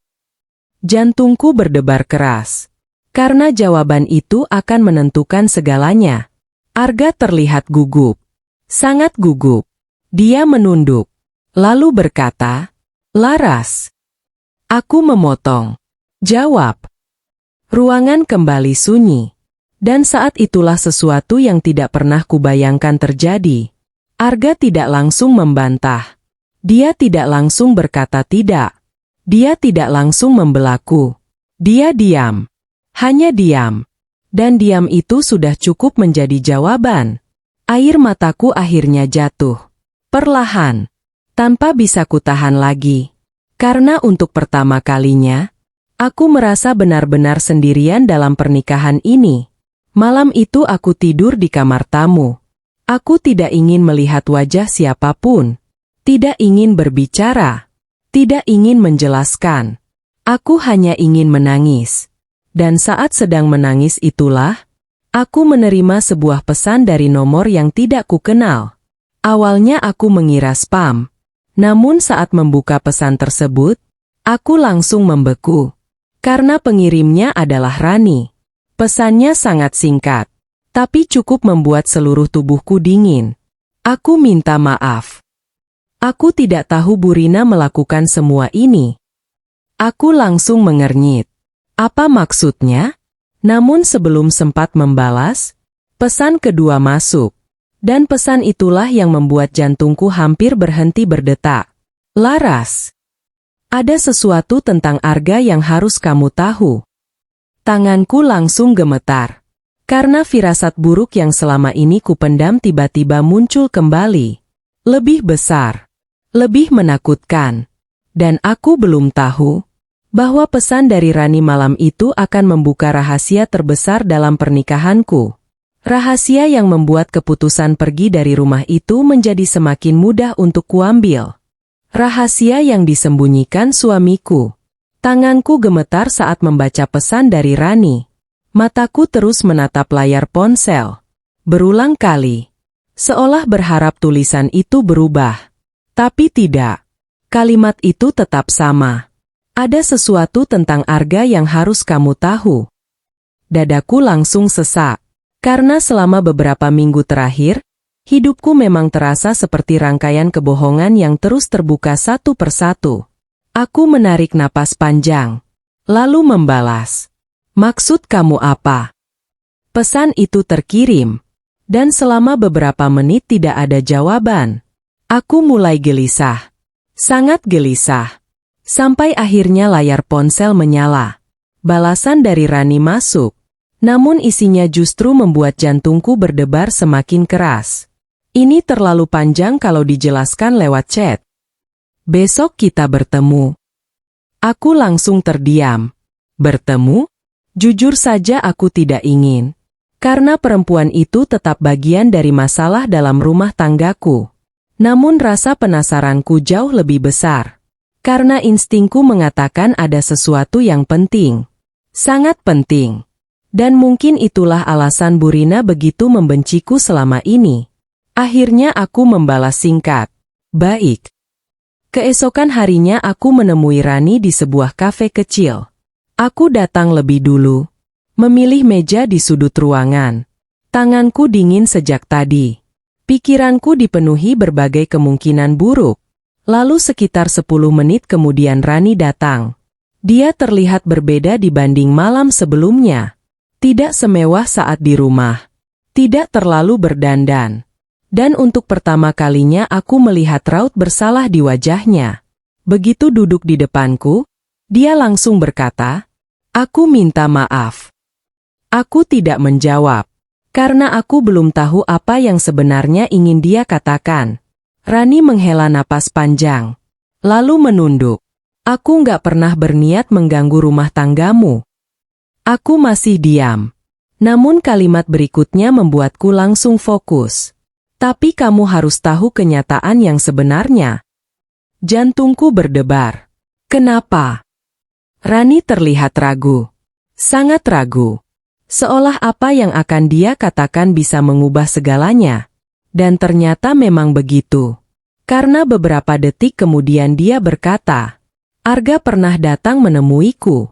Jantungku berdebar keras. Karena jawaban itu akan menentukan segalanya. Arga terlihat gugup. Sangat gugup. Dia menunduk. Lalu berkata, "Laras." Aku memotong. "Jawab." Ruangan kembali sunyi. Dan saat itulah sesuatu yang tidak pernah kubayangkan terjadi. Arga tidak langsung membantah. Dia tidak langsung berkata tidak. Dia tidak langsung membelaku. Dia diam. Hanya diam. Dan diam itu sudah cukup menjadi jawaban. Air mataku akhirnya jatuh. Perlahan. Tanpa bisa kutahan lagi. Karena untuk pertama kalinya, aku merasa benar-benar sendirian dalam pernikahan ini. Malam itu aku tidur di kamar tamu. Aku tidak ingin melihat wajah siapapun. Tidak ingin berbicara. Tidak ingin menjelaskan. Aku hanya ingin menangis. Dan saat sedang menangis itulah, aku menerima sebuah pesan dari nomor yang tidak kukenal. Awalnya aku mengira spam. Namun saat membuka pesan tersebut, aku langsung membeku. Karena pengirimnya adalah Rani. Pesannya sangat singkat. Tapi cukup membuat seluruh tubuhku dingin. Aku minta maaf. Aku tidak tahu Burina melakukan semua ini. Aku langsung mengernyit. Apa maksudnya? Namun sebelum sempat membalas, pesan kedua masuk. Dan pesan itulah yang membuat jantungku hampir berhenti berdetak. "Laras, ada sesuatu tentang Arga yang harus kamu tahu." Tanganku langsung gemetar. Karena firasat buruk yang selama ini kupendam tiba-tiba muncul kembali. Lebih besar. Lebih menakutkan. Dan aku belum tahu bahwa pesan dari Rani malam itu akan membuka rahasia terbesar dalam pernikahanku. Rahasia yang membuat keputusan pergi dari rumah itu menjadi semakin mudah untuk kuambil. Rahasia yang disembunyikan suamiku. Tanganku gemetar saat membaca pesan dari Rani. Mataku terus menatap layar ponsel. Berulang kali. Seolah berharap tulisan itu berubah. Tapi tidak. Kalimat itu tetap sama. Ada sesuatu tentang Arga yang harus kamu tahu. Dadaku langsung sesak. Karena selama beberapa minggu terakhir, hidupku memang terasa seperti rangkaian kebohongan yang terus terbuka satu persatu. Aku menarik napas panjang. Lalu membalas. Maksud kamu apa? Pesan itu terkirim. Dan selama beberapa menit tidak ada jawaban. Aku mulai gelisah. Sangat gelisah. Sampai akhirnya layar ponsel menyala. Balasan dari Rani masuk. Namun isinya justru membuat jantungku berdebar semakin keras. Ini terlalu panjang kalau dijelaskan lewat chat. Besok kita bertemu. Aku langsung terdiam. Bertemu? Jujur saja aku tidak ingin. Karena perempuan itu tetap bagian dari masalah dalam rumah tanggaku. Namun rasa penasaranku jauh lebih besar. Karena instingku mengatakan ada sesuatu yang penting. Sangat penting. Dan mungkin itulah alasan Bu Rina begitu membenciku selama ini. Akhirnya aku membalas singkat. Baik. Keesokan harinya aku menemui Rani di sebuah kafe kecil. Aku datang lebih dulu. Memilih meja di sudut ruangan. Tanganku dingin sejak tadi. Pikiranku dipenuhi berbagai kemungkinan buruk. Lalu sekitar 10 menit kemudian Rani datang. Dia terlihat berbeda dibanding malam sebelumnya. Tidak semewah saat di rumah. Tidak terlalu berdandan. Dan untuk pertama kalinya aku melihat raut bersalah di wajahnya. Begitu duduk di depanku, dia langsung berkata, "Aku minta maaf." Aku tidak menjawab. Karena aku belum tahu apa yang sebenarnya ingin dia katakan. Rani menghela napas panjang. Lalu menunduk. Aku nggak pernah berniat mengganggu rumah tanggamu. Aku masih diam. Namun kalimat berikutnya membuatku langsung fokus. Tapi kamu harus tahu kenyataan yang sebenarnya. Jantungku berdebar. Kenapa? Rani terlihat ragu. Sangat ragu. Seolah apa yang akan dia katakan bisa mengubah segalanya. Dan ternyata memang begitu. Karena beberapa detik kemudian dia berkata, Arga pernah datang menemuiku.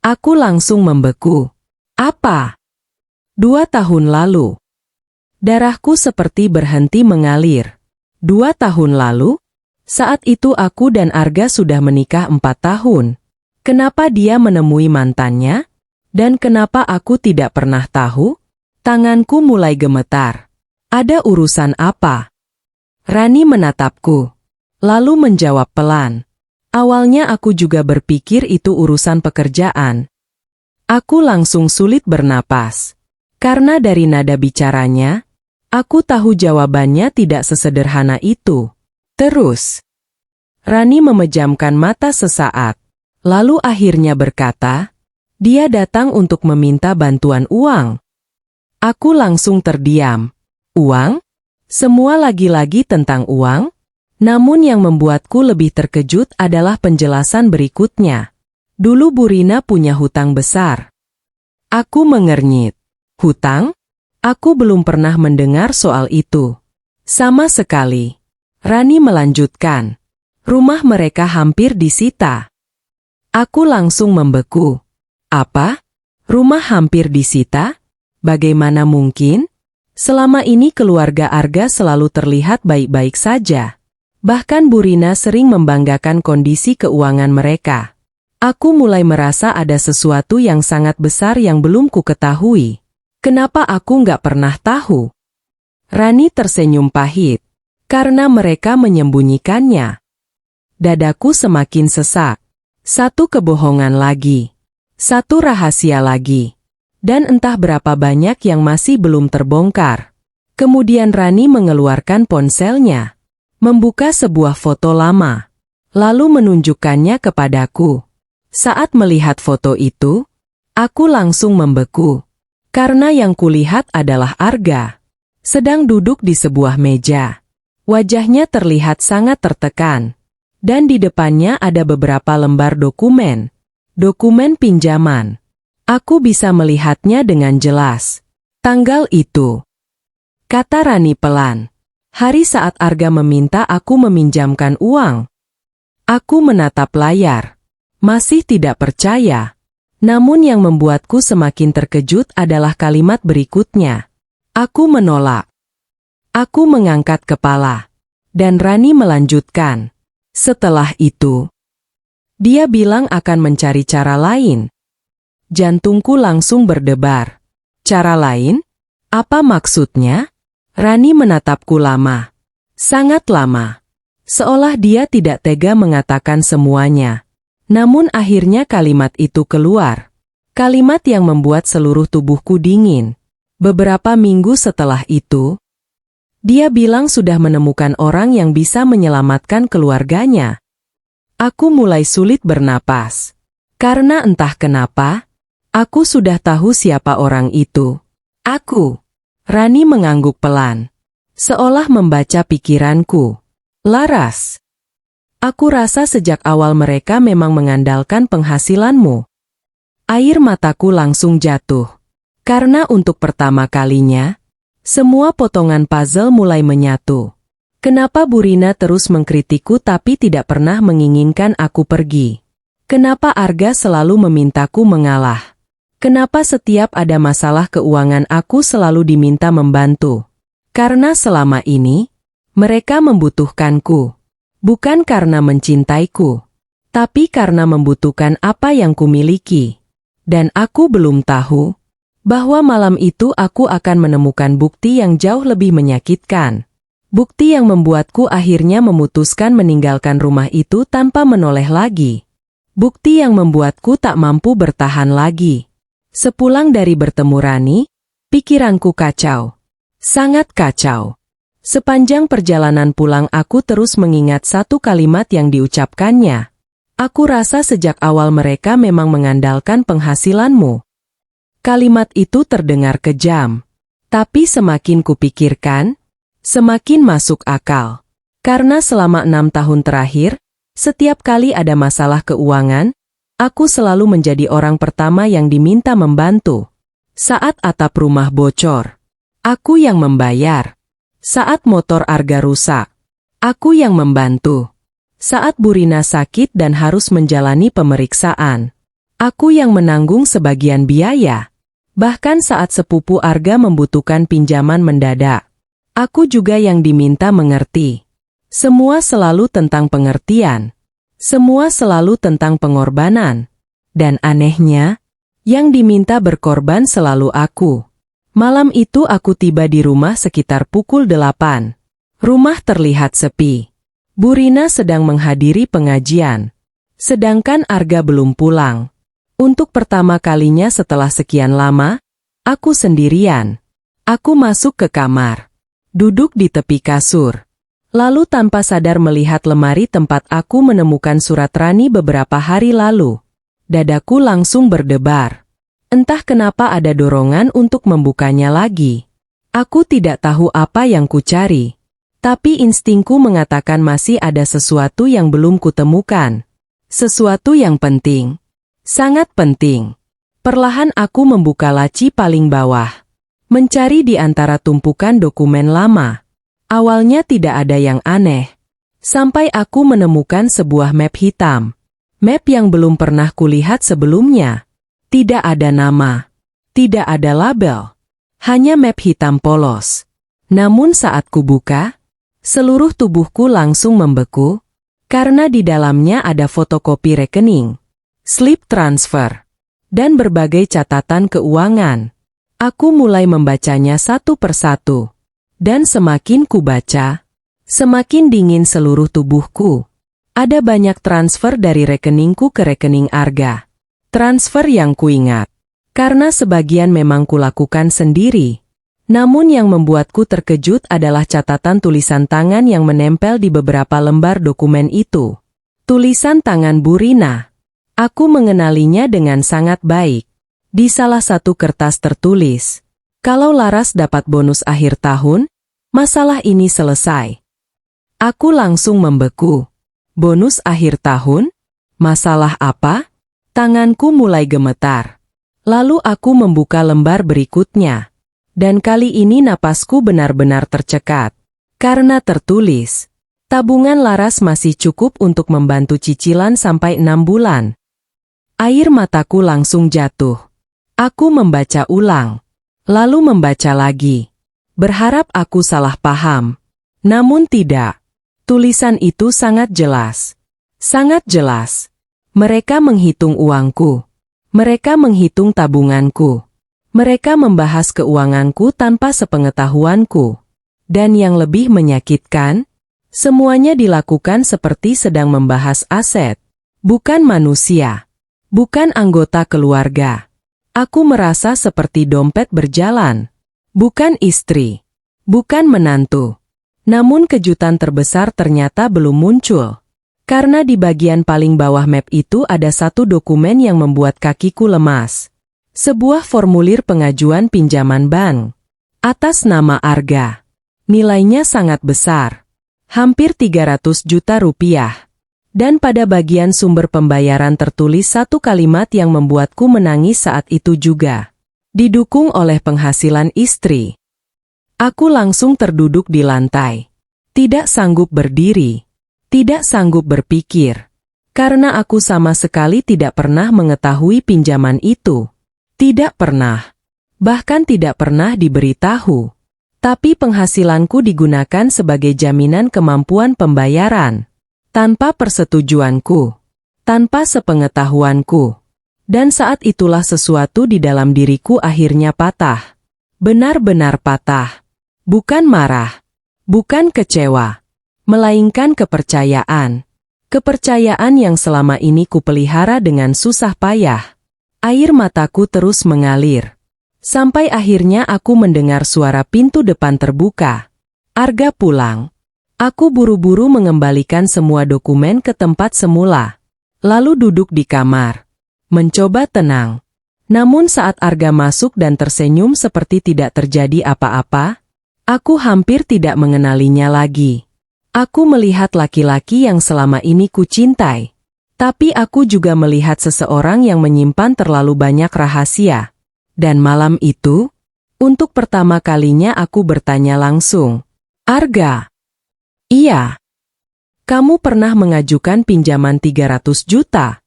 Aku langsung membeku. Apa? 2 tahun lalu. Darahku seperti berhenti mengalir. 2 tahun lalu? Saat itu aku dan Arga sudah menikah 4 tahun. Kenapa dia menemui mantannya? Dan kenapa aku tidak pernah tahu? Tanganku mulai gemetar. Ada urusan apa? Rani menatapku. Lalu menjawab pelan. Awalnya aku juga berpikir itu urusan pekerjaan. Aku langsung sulit bernapas. Karena dari nada bicaranya, aku tahu jawabannya tidak sesederhana itu. Terus, Rani memejamkan mata sesaat. Lalu akhirnya berkata, dia datang untuk meminta bantuan uang. Aku langsung terdiam. Uang? Semua lagi-lagi tentang uang? Namun yang membuatku lebih terkejut adalah penjelasan berikutnya. Dulu Bu Rina punya hutang besar. Aku mengernyit. Hutang? Aku belum pernah mendengar soal itu. Sama sekali. Rani melanjutkan. Rumah mereka hampir disita. Aku langsung membeku. Apa? Rumah hampir disita? Bagaimana mungkin? Selama ini keluarga Arga selalu terlihat baik-baik saja. Bahkan Bu Rina sering membanggakan kondisi keuangan mereka. Aku mulai merasa ada sesuatu yang sangat besar yang belum ku ketahui. Kenapa aku nggak pernah tahu? Rani tersenyum pahit. Karena mereka menyembunyikannya. Dadaku semakin sesak. Satu kebohongan lagi. Satu rahasia lagi. Dan entah berapa banyak yang masih belum terbongkar. Kemudian Rani mengeluarkan ponselnya. Membuka sebuah foto lama. Lalu menunjukkannya kepadaku. Saat melihat foto itu, aku langsung membeku. Karena yang kulihat adalah Arga. Sedang duduk di sebuah meja. Wajahnya terlihat sangat tertekan. Dan di depannya ada beberapa lembar dokumen. Dokumen pinjaman. Aku bisa melihatnya dengan jelas. Tanggal itu. kata Rani pelan. Hari saat Arga meminta aku meminjamkan uang. Aku menatap layar. Masih tidak percaya. Namun yang membuatku semakin terkejut adalah kalimat berikutnya. Aku menolak. Aku mengangkat kepala. Dan Rani melanjutkan. Setelah itu, dia bilang akan mencari cara lain. Jantungku langsung berdebar. Cara lain? Apa maksudnya? Rani menatapku lama. Sangat lama. Seolah dia tidak tega mengatakan semuanya. Namun akhirnya kalimat itu keluar. Kalimat yang membuat seluruh tubuhku dingin. Beberapa minggu setelah itu, dia bilang sudah menemukan orang yang bisa menyelamatkan keluarganya. Aku mulai sulit bernapas. Karena entah kenapa, aku sudah tahu siapa orang itu. Aku. Rani mengangguk pelan. Seolah membaca pikiranku. Laras. Aku rasa sejak awal mereka memang mengandalkan penghasilanmu. Air mataku langsung jatuh. Karena untuk pertama kalinya, semua potongan puzzle mulai menyatu. Kenapa Burina terus mengkritikku tapi tidak pernah menginginkan aku pergi? Kenapa Arga selalu memintaku mengalah? Kenapa setiap ada masalah keuangan aku selalu diminta membantu? Karena selama ini, mereka membutuhkanku. Bukan karena mencintaiku, tapi karena membutuhkan apa yang kumiliki. Dan aku belum tahu bahwa malam itu aku akan menemukan bukti yang jauh lebih menyakitkan. Bukti yang membuatku akhirnya memutuskan meninggalkan rumah itu tanpa menoleh lagi. Bukti yang membuatku tak mampu bertahan lagi. Sepulang dari bertemu Rani, pikiranku kacau. Sangat kacau. Sepanjang perjalanan pulang aku terus mengingat satu kalimat yang diucapkannya. Aku rasa sejak awal mereka memang mengandalkan penghasilanmu. Kalimat itu terdengar kejam. Tapi semakin kupikirkan, semakin masuk akal. Karena selama 6 tahun terakhir, setiap kali ada masalah keuangan, aku selalu menjadi orang pertama yang diminta membantu. Saat atap rumah bocor, aku yang membayar. Saat motor Arga rusak, aku yang membantu. Saat Burina sakit dan harus menjalani pemeriksaan, aku yang menanggung sebagian biaya. Bahkan saat sepupu Arga membutuhkan pinjaman mendadak, aku juga yang diminta mengerti. Semua selalu tentang pengertian. Semua selalu tentang pengorbanan. Dan anehnya, yang diminta berkorban selalu aku. Malam itu aku tiba di rumah sekitar pukul 8. Rumah terlihat sepi. Burina sedang menghadiri pengajian. Sedangkan Arga belum pulang. Untuk pertama kalinya setelah sekian lama, aku sendirian. Aku masuk ke kamar. Duduk di tepi kasur. Lalu tanpa sadar melihat lemari tempat aku menemukan surat Rani beberapa hari lalu. Dadaku langsung berdebar. Entah kenapa ada dorongan untuk membukanya lagi. Aku tidak tahu apa yang kucari. Tapi instingku mengatakan masih ada sesuatu yang belum kutemukan. Sesuatu yang penting. Sangat penting. Perlahan aku membuka laci paling bawah. Mencari di antara tumpukan dokumen lama. Awalnya tidak ada yang aneh. Sampai aku menemukan sebuah map hitam. Map yang belum pernah kulihat sebelumnya. Tidak ada nama. Tidak ada label. Hanya map hitam polos. Namun saat kubuka, seluruh tubuhku langsung membeku. Karena di dalamnya ada fotokopi rekening, slip transfer, dan berbagai catatan keuangan. Aku mulai membacanya satu persatu. Dan semakin kubaca, semakin dingin seluruh tubuhku. Ada banyak transfer dari rekeningku ke rekening Arga. Transfer yang kuingat. Karena sebagian memang kulakukan sendiri. Namun yang membuatku terkejut adalah catatan tulisan tangan yang menempel di beberapa lembar dokumen itu. Tulisan tangan Burina. Aku mengenalinya dengan sangat baik. Di salah satu kertas tertulis, kalau Laras dapat bonus akhir tahun, masalah ini selesai. Aku langsung membeku. Bonus akhir tahun? Masalah apa? Tanganku mulai gemetar. Lalu aku membuka lembar berikutnya. Dan kali ini napasku benar-benar tercekat. Karena tertulis, tabungan Laras masih cukup untuk membantu cicilan sampai 6 bulan. Air mataku langsung jatuh. Aku membaca ulang, lalu membaca lagi. Berharap aku salah paham. Namun tidak. Tulisan itu sangat jelas. Sangat jelas. Mereka menghitung uangku. Mereka menghitung tabunganku. Mereka membahas keuanganku tanpa sepengetahuanku. Dan yang lebih menyakitkan, semuanya dilakukan seperti sedang membahas aset. Bukan manusia. Bukan anggota keluarga. Aku merasa seperti dompet berjalan. Bukan istri. Bukan menantu. Namun kejutan terbesar ternyata belum muncul. Karena di bagian paling bawah map itu ada satu dokumen yang membuat kakiku lemas. Sebuah formulir pengajuan pinjaman bank. Atas nama Arga. Nilainya sangat besar. Hampir 300 juta rupiah. Dan pada bagian sumber pembayaran tertulis satu kalimat yang membuatku menangis saat itu juga. Didukung oleh penghasilan istri. Aku langsung terduduk di lantai. Tidak sanggup berdiri. Tidak sanggup berpikir. Karena aku sama sekali tidak pernah mengetahui pinjaman itu. Tidak pernah. Bahkan tidak pernah diberitahu. Tapi penghasilanku digunakan sebagai jaminan kemampuan pembayaran. Tanpa persetujuanku. Tanpa sepengetahuanku. Dan saat itulah sesuatu di dalam diriku akhirnya patah. Benar-benar patah. Bukan marah, bukan kecewa, melainkan kepercayaan. Kepercayaan yang selama ini kupelihara dengan susah payah. Air mataku terus mengalir. Sampai akhirnya aku mendengar suara pintu depan terbuka. Arga pulang. Aku buru-buru mengembalikan semua dokumen ke tempat semula. Lalu duduk di kamar. Mencoba tenang. Namun saat Arga masuk dan tersenyum seperti tidak terjadi apa-apa, aku hampir tidak mengenalinya lagi. Aku melihat laki-laki yang selama ini kucintai. Tapi aku juga melihat seseorang yang menyimpan terlalu banyak rahasia. Dan malam itu, untuk pertama kalinya aku bertanya langsung. Arga. Iya. Kamu pernah mengajukan pinjaman 300 juta?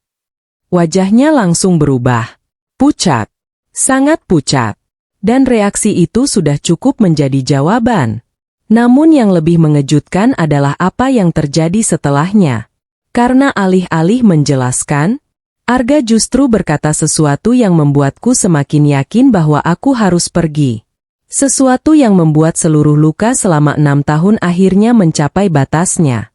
Wajahnya langsung berubah. Pucat. Sangat pucat. Dan reaksi itu sudah cukup menjadi jawaban. Namun yang lebih mengejutkan adalah apa yang terjadi setelahnya. Karena alih-alih menjelaskan, Arga justru berkata sesuatu yang membuatku semakin yakin bahwa aku harus pergi. Sesuatu yang membuat seluruh luka selama 6 tahun akhirnya mencapai batasnya.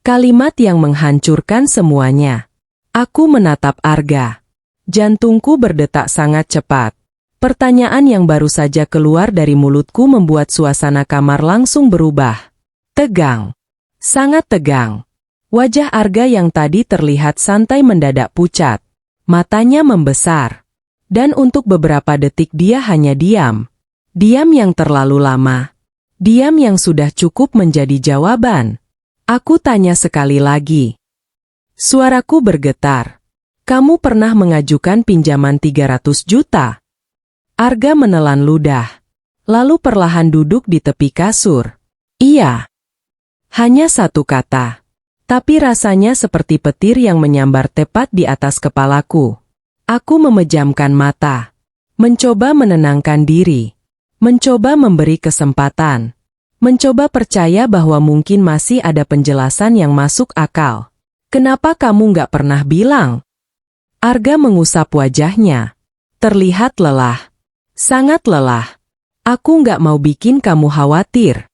Kalimat yang menghancurkan semuanya. Aku menatap Arga. Jantungku berdetak sangat cepat. Pertanyaan yang baru saja keluar dari mulutku membuat suasana kamar langsung berubah. Tegang. Sangat tegang. Wajah Arga yang tadi terlihat santai mendadak pucat. Matanya membesar. Dan untuk beberapa detik dia hanya diam. Diam yang terlalu lama. Diam yang sudah cukup menjadi jawaban. Aku tanya sekali lagi. Suaraku bergetar. Kamu pernah mengajukan pinjaman 300 juta? Arga menelan ludah. Lalu perlahan duduk di tepi kasur. Iya. Hanya satu kata. Tapi rasanya seperti petir yang menyambar tepat di atas kepalaku. Aku memejamkan mata. Mencoba menenangkan diri. Mencoba memberi kesempatan. Mencoba percaya bahwa mungkin masih ada penjelasan yang masuk akal. Kenapa kamu nggak pernah bilang? Arga mengusap wajahnya. Terlihat lelah. Sangat lelah. Aku nggak mau bikin kamu khawatir.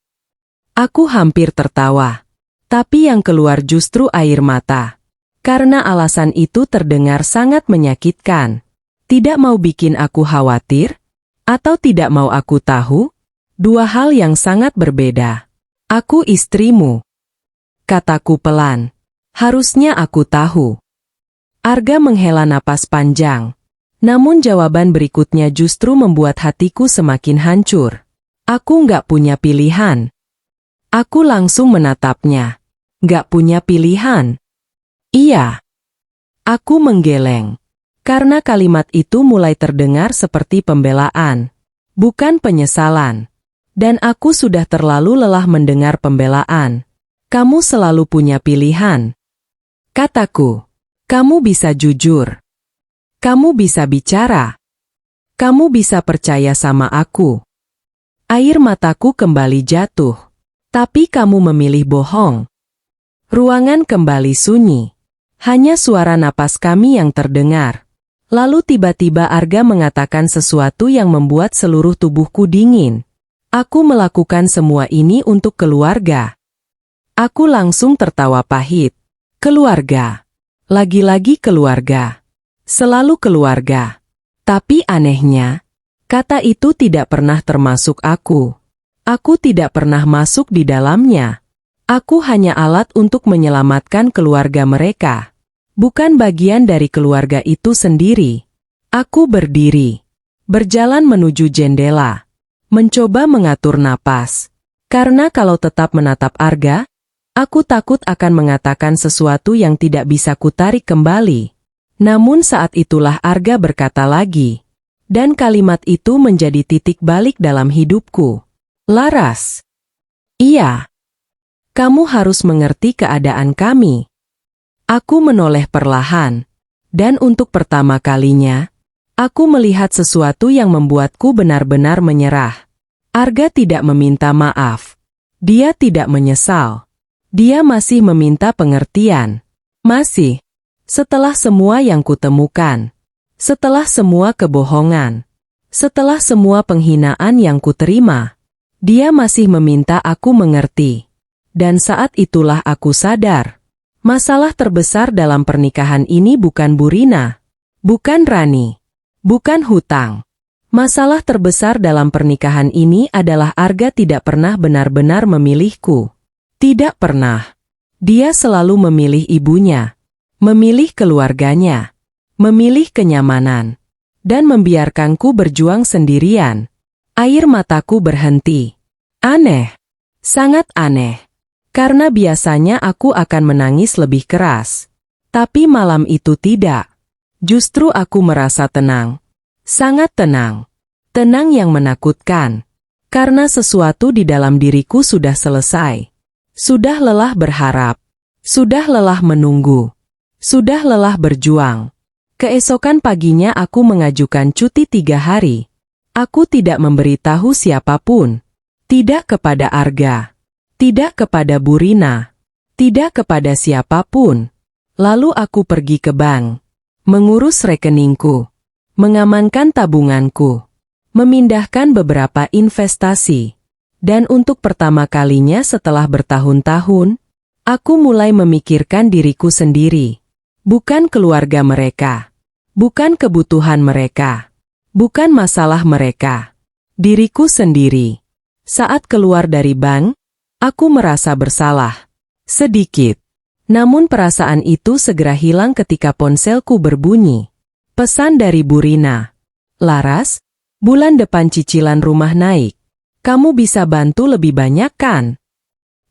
Aku hampir tertawa. Tapi yang keluar justru air mata. Karena alasan itu terdengar sangat menyakitkan. Tidak mau bikin aku khawatir? Atau tidak mau aku tahu? Dua hal yang sangat berbeda. Aku istrimu. Kataku pelan. Harusnya aku tahu. Arga menghela napas panjang. Namun jawaban berikutnya justru membuat hatiku semakin hancur. Aku nggak punya pilihan. Aku langsung menatapnya. Nggak punya pilihan. Iya. Aku menggeleng. Karena kalimat itu mulai terdengar seperti pembelaan. bukan penyesalan. Dan aku sudah terlalu lelah mendengar pembelaan. Kamu selalu punya pilihan. Kataku, kamu bisa jujur. Kamu bisa bicara. Kamu bisa percaya sama aku. Air mataku kembali jatuh. Tapi kamu memilih bohong. Ruangan kembali sunyi. Hanya suara napas kami yang terdengar. Lalu tiba-tiba Arga mengatakan sesuatu yang membuat seluruh tubuhku dingin. Aku melakukan semua ini untuk keluarga. Aku langsung tertawa pahit. Keluarga. Lagi-lagi keluarga. Selalu keluarga. Tapi anehnya, kata itu tidak pernah termasuk aku. Aku tidak pernah masuk di dalamnya. Aku hanya alat untuk menyelamatkan keluarga mereka. Bukan bagian dari keluarga itu sendiri. Aku berdiri. Berjalan menuju jendela. Mencoba mengatur napas. Karena kalau tetap menatap Arga, aku takut akan mengatakan sesuatu yang tidak bisa kutarik kembali. Namun saat itulah Arga berkata lagi. Dan kalimat itu menjadi titik balik dalam hidupku. Laras. Iya. Kamu harus mengerti keadaan kami. Aku menoleh perlahan. Dan untuk pertama kalinya, aku melihat sesuatu yang membuatku benar-benar menyerah. Arga tidak meminta maaf. Dia tidak menyesal. Dia masih meminta pengertian. Masih. Setelah semua yang kutemukan. Setelah semua kebohongan. Setelah semua penghinaan yang kuterima. Dia masih meminta aku mengerti. Dan saat itulah aku sadar. Masalah terbesar dalam pernikahan ini bukan Burina. Bukan Rani. Bukan hutang. Masalah terbesar dalam pernikahan ini adalah Arga tidak pernah benar-benar memilihku. Tidak pernah. Dia selalu memilih ibunya. Memilih keluarganya. Memilih kenyamanan. Dan membiarkanku berjuang sendirian. Air mataku berhenti. Aneh. Sangat aneh. Karena biasanya aku akan menangis lebih keras. Tapi malam itu tidak. Justru aku merasa tenang. Sangat tenang. Tenang yang menakutkan. Karena sesuatu di dalam diriku sudah selesai. Sudah lelah berharap. Sudah lelah menunggu. Sudah lelah berjuang. Keesokan paginya aku mengajukan cuti 3 hari. Aku tidak memberitahu siapapun. Tidak kepada Arga. Tidak kepada Burina. Tidak kepada siapapun. Lalu aku pergi ke bank. Mengurus rekeningku. Mengamankan tabunganku. Memindahkan beberapa investasi. Dan untuk pertama kalinya setelah bertahun-tahun, aku mulai memikirkan diriku sendiri. Bukan keluarga mereka. Bukan kebutuhan mereka. Bukan masalah mereka. Diriku sendiri. Saat keluar dari bank, aku merasa bersalah. Sedikit. Namun perasaan itu segera hilang ketika ponselku berbunyi. Pesan dari Burina. Laras, bulan depan cicilan rumah naik. Kamu bisa bantu lebih banyak kan?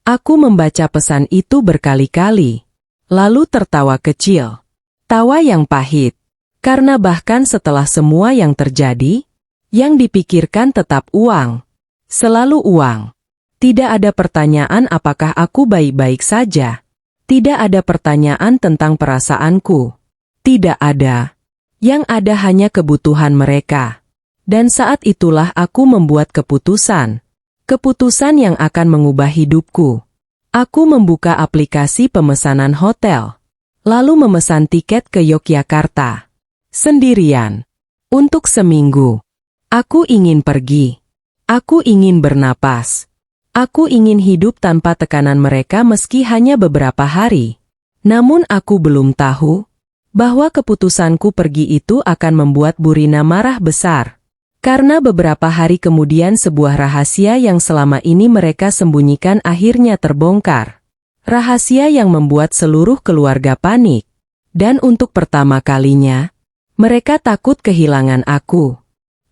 Aku membaca pesan itu berkali-kali. Lalu tertawa kecil. Tawa yang pahit. Karena bahkan setelah semua yang terjadi, yang dipikirkan tetap uang. Selalu uang. Tidak ada pertanyaan apakah aku baik-baik saja. Tidak ada pertanyaan tentang perasaanku. Tidak ada. Yang ada hanya kebutuhan mereka. Dan saat itulah aku membuat keputusan. Keputusan yang akan mengubah hidupku. Aku membuka aplikasi pemesanan hotel. Lalu memesan tiket ke Yogyakarta. Sendirian. Untuk seminggu. Aku ingin pergi. Aku ingin bernapas. Aku ingin hidup tanpa tekanan mereka meski hanya beberapa hari. Namun aku belum tahu bahwa keputusanku pergi itu akan membuat Burina marah besar. Karena beberapa hari kemudian sebuah rahasia yang selama ini mereka sembunyikan akhirnya terbongkar. Rahasia yang membuat seluruh keluarga panik. Dan untuk pertama kalinya, mereka takut kehilangan aku.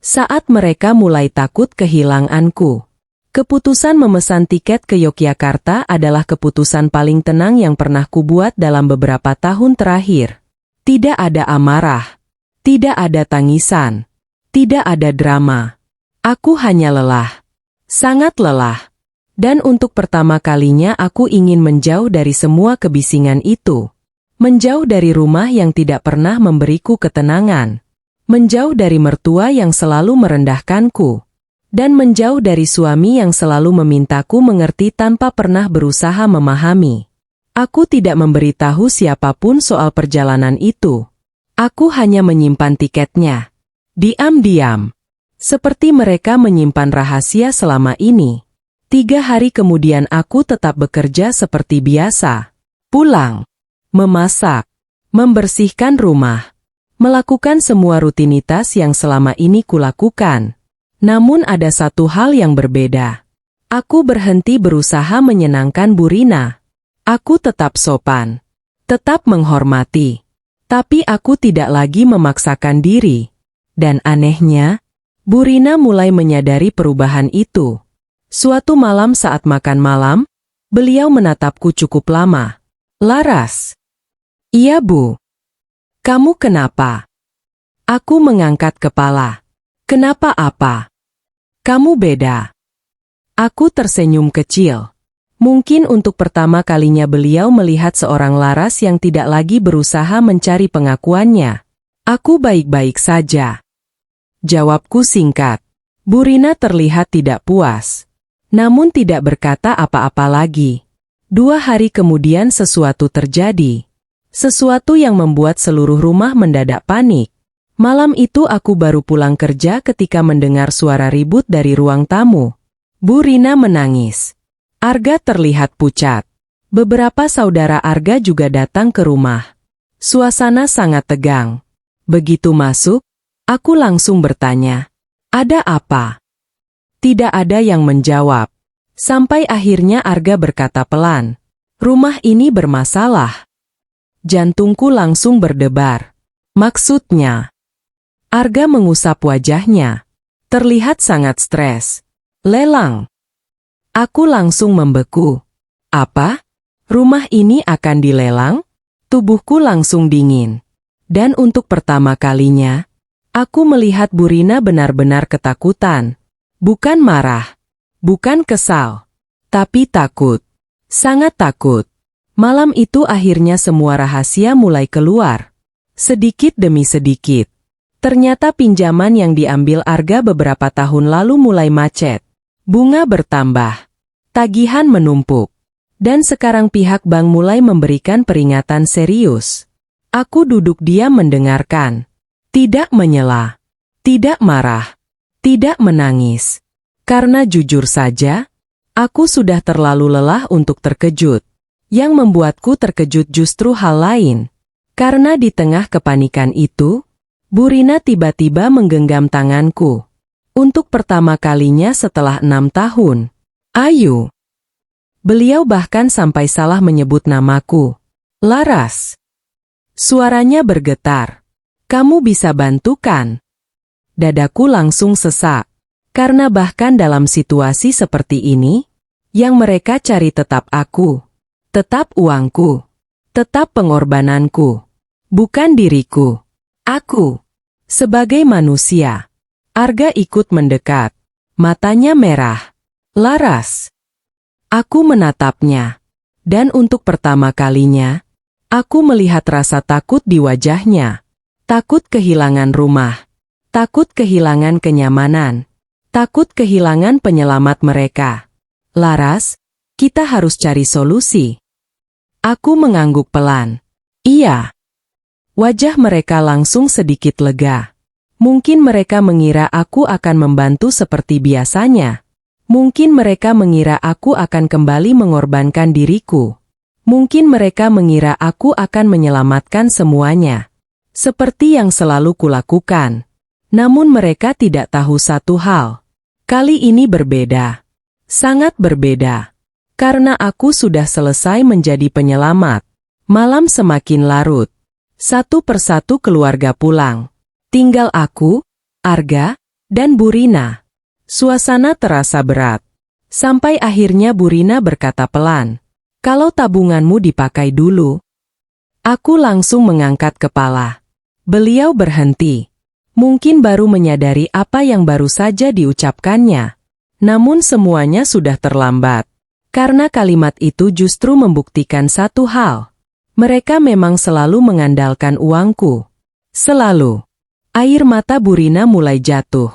Saat mereka mulai takut kehilanganku. Keputusan memesan tiket ke Yogyakarta adalah keputusan paling tenang yang pernah kubuat dalam beberapa tahun terakhir. Tidak ada amarah. Tidak ada tangisan. Tidak ada drama. Aku hanya lelah. Sangat lelah. Dan untuk pertama kalinya aku ingin menjauh dari semua kebisingan itu. Menjauh dari rumah yang tidak pernah memberiku ketenangan. Menjauh dari mertua yang selalu merendahkanku. Dan menjauh dari suami yang selalu memintaku mengerti tanpa pernah berusaha memahami. Aku tidak memberitahu siapapun soal perjalanan itu. Aku hanya menyimpan tiketnya. Diam-diam. Seperti mereka menyimpan rahasia selama ini. 3 hari kemudian aku tetap bekerja seperti biasa. Pulang. Memasak. Membersihkan rumah. Melakukan semua rutinitas yang selama ini kulakukan. Namun ada satu hal yang berbeda. Aku berhenti berusaha menyenangkan Bu Rina. Aku tetap sopan. Tetap menghormati. Tapi aku tidak lagi memaksakan diri. Dan anehnya, Bu Rina mulai menyadari perubahan itu. Suatu malam saat makan malam, beliau menatapku cukup lama. Laras. Iya Bu. Kamu kenapa? Aku mengangkat kepala. Kenapa apa? Kamu beda. Aku tersenyum kecil. Mungkin untuk pertama kalinya beliau melihat seorang Laras yang tidak lagi berusaha mencari pengakuannya. Aku baik-baik saja. Jawabku singkat. Bu Rina terlihat tidak puas. Namun tidak berkata apa-apa lagi. 2 hari kemudian sesuatu terjadi. Sesuatu yang membuat seluruh rumah mendadak panik. Malam itu aku baru pulang kerja ketika mendengar suara ribut dari ruang tamu. Bu Rina menangis. Arga terlihat pucat. Beberapa saudara Arga juga datang ke rumah. Suasana sangat tegang. Begitu masuk, aku langsung bertanya, "Ada apa?" Tidak ada yang menjawab. Sampai akhirnya Arga berkata pelan, "Rumah ini bermasalah." Jantungku langsung berdebar. Maksudnya? Arga mengusap wajahnya. Terlihat sangat stres. Lelang. Aku langsung membeku. Apa? Rumah ini akan dilelang? Tubuhku langsung dingin. Dan untuk pertama kalinya, aku melihat Bu Rina benar-benar ketakutan. Bukan marah. Bukan kesal. Tapi takut. Sangat takut. Malam itu akhirnya semua rahasia mulai keluar. Sedikit demi sedikit. Ternyata pinjaman yang diambil Arga beberapa tahun lalu mulai macet. Bunga bertambah. Tagihan menumpuk. Dan sekarang pihak bank mulai memberikan peringatan serius. Aku duduk diam mendengarkan. Tidak menyela. Tidak marah. Tidak menangis. Karena jujur saja, aku sudah terlalu lelah untuk terkejut. Yang membuatku terkejut justru hal lain. Karena di tengah kepanikan itu, Bu Rina tiba-tiba menggenggam tanganku. Untuk pertama kalinya setelah 6 tahun. Ayu. Beliau bahkan sampai salah menyebut namaku. Laras. Suaranya bergetar. Kamu bisa bantu kan? Dadaku langsung sesak. Karena bahkan dalam situasi seperti ini, yang mereka cari tetap aku. Tetap uangku. Tetap pengorbananku. Bukan diriku. Aku. Sebagai manusia. Arga ikut mendekat. Matanya merah. Laras. Aku menatapnya. Dan untuk pertama kalinya, aku melihat rasa takut di wajahnya. Takut kehilangan rumah. Takut kehilangan kenyamanan. Takut kehilangan penyelamat mereka. Laras, kita harus cari solusi. Aku mengangguk pelan. Iya. Wajah mereka langsung sedikit lega. Mungkin mereka mengira aku akan membantu seperti biasanya. Mungkin mereka mengira aku akan kembali mengorbankan diriku. Mungkin mereka mengira aku akan menyelamatkan semuanya. Seperti yang selalu kulakukan. Namun mereka tidak tahu satu hal. Kali ini berbeda. Sangat berbeda. Karena aku sudah selesai menjadi penyelamat. Malam semakin larut. Satu persatu keluarga pulang. Tinggal aku, Arga, dan Bu Rina. Suasana terasa berat. Sampai akhirnya Bu Rina berkata pelan, "Kalau tabunganmu dipakai dulu." Aku langsung mengangkat kepala. Beliau berhenti. Mungkin baru menyadari apa yang baru saja diucapkannya. Namun semuanya sudah terlambat. Karena kalimat itu justru membuktikan satu hal. Mereka memang selalu mengandalkan uangku. Selalu. Air mata Burina mulai jatuh.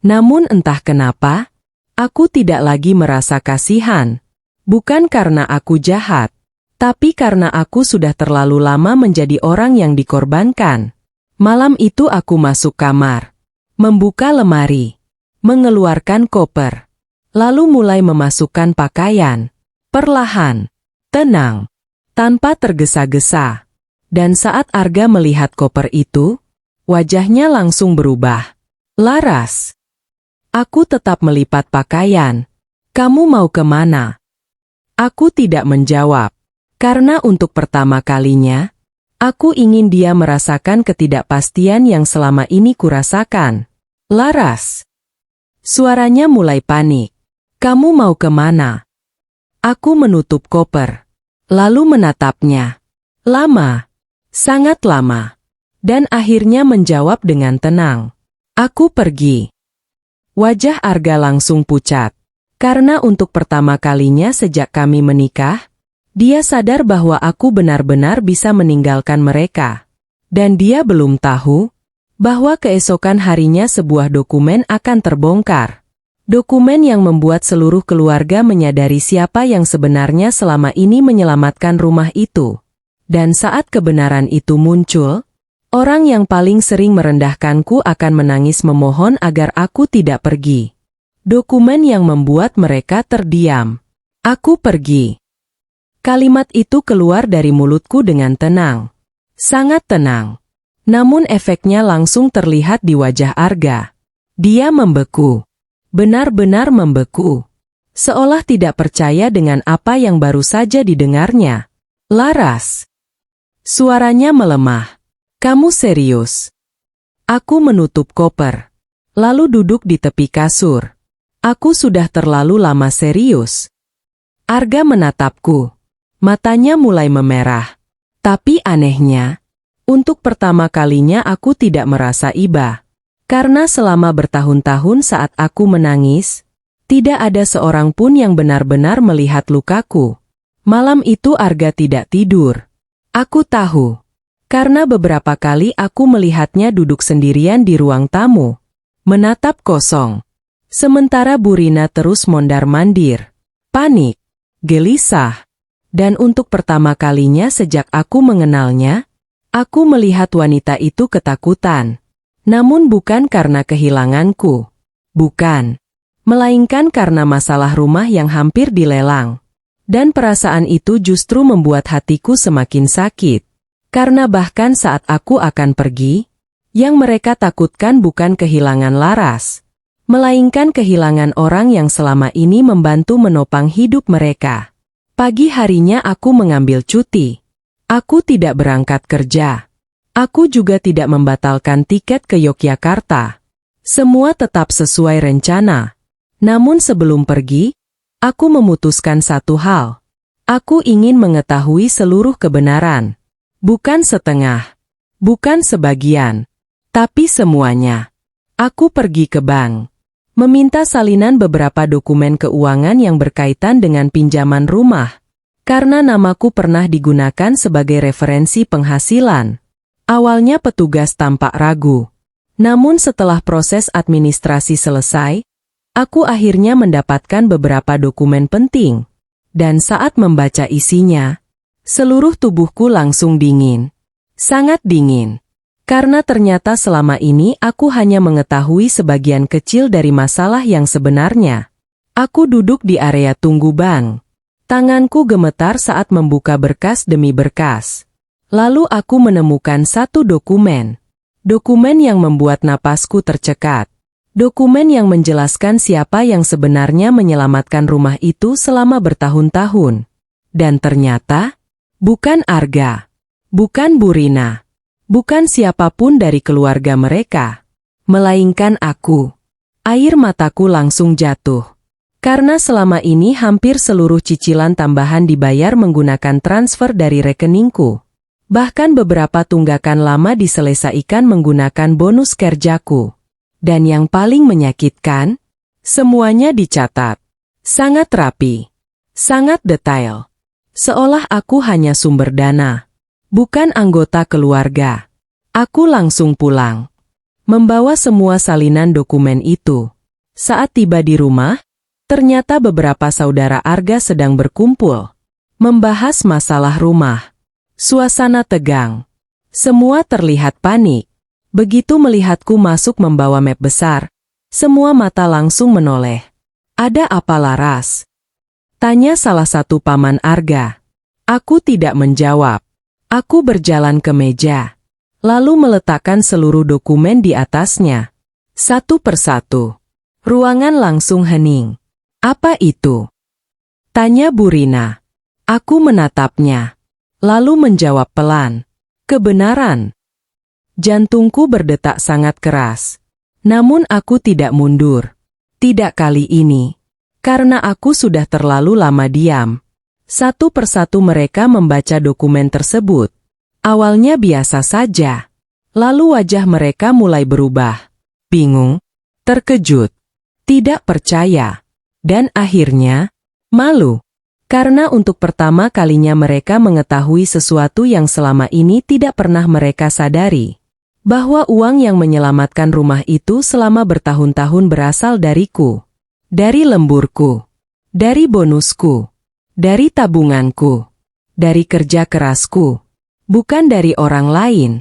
Namun entah kenapa, aku tidak lagi merasa kasihan. Bukan karena aku jahat, tapi karena aku sudah terlalu lama menjadi orang yang dikorbankan. Malam itu aku masuk kamar, membuka lemari, mengeluarkan koper, lalu mulai memasukkan pakaian. Perlahan, tenang, tanpa tergesa-gesa. Dan saat Arga melihat koper itu, wajahnya langsung berubah. Laras. Aku tetap melipat pakaian. Kamu mau kemana? Aku tidak menjawab. Karena untuk pertama kalinya, aku ingin dia merasakan ketidakpastian yang selama ini kurasakan. Laras. Suaranya mulai panik. Kamu mau kemana? Aku menutup koper. Lalu menatapnya. Lama. Sangat lama. Dan akhirnya menjawab dengan tenang. Aku pergi. Wajah Arga langsung pucat. Karena untuk pertama kalinya sejak kami menikah, dia sadar bahwa aku benar-benar bisa meninggalkan mereka. Dan dia belum tahu bahwa keesokan harinya sebuah dokumen akan terbongkar. Dokumen yang membuat seluruh keluarga menyadari siapa yang sebenarnya selama ini menyelamatkan rumah itu. Dan saat kebenaran itu muncul, orang yang paling sering merendahkanku akan menangis memohon agar aku tidak pergi. Dokumen yang membuat mereka terdiam. Aku pergi. Kalimat itu keluar dari mulutku dengan tenang. Sangat tenang. Namun efeknya langsung terlihat di wajah Arga. Dia membeku. Benar-benar membeku. Seolah tidak percaya dengan apa yang baru saja didengarnya. Laras. Suaranya melemah. Kamu serius? Aku menutup koper. Lalu duduk di tepi kasur. Aku sudah terlalu lama serius. Arga menatapku. Matanya mulai memerah. Tapi anehnya, untuk pertama kalinya aku tidak merasa iba. Karena selama bertahun-tahun saat aku menangis, tidak ada seorang pun yang benar-benar melihat lukaku. Malam itu Arga tidak tidur. Aku tahu. Karena beberapa kali aku melihatnya duduk sendirian di ruang tamu, menatap kosong. Sementara Burina terus mondar-mandir, panik, gelisah. Dan untuk pertama kalinya sejak aku mengenalnya, aku melihat wanita itu ketakutan. Namun bukan karena kehilanganku. Bukan. Melainkan karena masalah rumah yang hampir dilelang. Dan perasaan itu justru membuat hatiku semakin sakit. Karena bahkan saat aku akan pergi, yang mereka takutkan bukan kehilangan Laras, melainkan kehilangan orang yang selama ini membantu menopang hidup mereka. Pagi harinya aku mengambil cuti. Aku tidak berangkat kerja. Aku juga tidak membatalkan tiket ke Yogyakarta. Semua tetap sesuai rencana. Namun sebelum pergi, aku memutuskan satu hal. Aku ingin mengetahui seluruh kebenaran. Bukan setengah, bukan sebagian, tapi semuanya. Aku pergi ke bank, meminta salinan beberapa dokumen keuangan yang berkaitan dengan pinjaman rumah, karena namaku pernah digunakan sebagai referensi penghasilan. Awalnya petugas tampak ragu, namun setelah proses administrasi selesai, aku akhirnya mendapatkan beberapa dokumen penting, dan saat membaca isinya, seluruh tubuhku langsung dingin. Sangat dingin. Karena ternyata selama ini aku hanya mengetahui sebagian kecil dari masalah yang sebenarnya. Aku duduk di area tunggu bank. Tanganku gemetar saat membuka berkas demi berkas. Lalu aku menemukan satu dokumen. Dokumen yang membuat napasku tercekat. Dokumen yang menjelaskan siapa yang sebenarnya menyelamatkan rumah itu selama bertahun-tahun. Dan ternyata, bukan Arga, bukan Burina, bukan siapapun dari keluarga mereka, melainkan aku. Air mataku langsung jatuh. Karena selama ini hampir seluruh cicilan tambahan dibayar menggunakan transfer dari rekeningku. Bahkan beberapa tunggakan lama diselesaikan menggunakan bonus kerjaku. Dan yang paling menyakitkan, semuanya dicatat. Sangat rapi. Sangat detail. Seolah aku hanya sumber dana. Bukan anggota keluarga. Aku langsung pulang. Membawa semua salinan dokumen itu. Saat tiba di rumah, ternyata beberapa saudara Arga sedang berkumpul. Membahas masalah rumah. Suasana tegang. Semua terlihat panik. Begitu melihatku masuk membawa map besar, semua mata langsung menoleh. Ada apa Laras? Tanya salah satu paman Arga. Aku tidak menjawab. Aku berjalan ke meja. Lalu meletakkan seluruh dokumen di atasnya. Satu persatu. Ruangan langsung hening. Apa itu? Tanya Bu Rina. Aku menatapnya. Lalu menjawab pelan. Kebenaran. Jantungku berdetak sangat keras. Namun aku tidak mundur. Tidak kali ini. Karena aku sudah terlalu lama diam. Satu persatu mereka membaca dokumen tersebut. Awalnya biasa saja. Lalu wajah mereka mulai berubah. Bingung. Terkejut. Tidak percaya. Dan akhirnya, malu. Karena untuk pertama kalinya mereka mengetahui sesuatu yang selama ini tidak pernah mereka sadari. Bahwa uang yang menyelamatkan rumah itu selama bertahun-tahun berasal dariku. Dari lemburku. Dari bonusku. Dari tabunganku. Dari kerja kerasku. Bukan dari orang lain.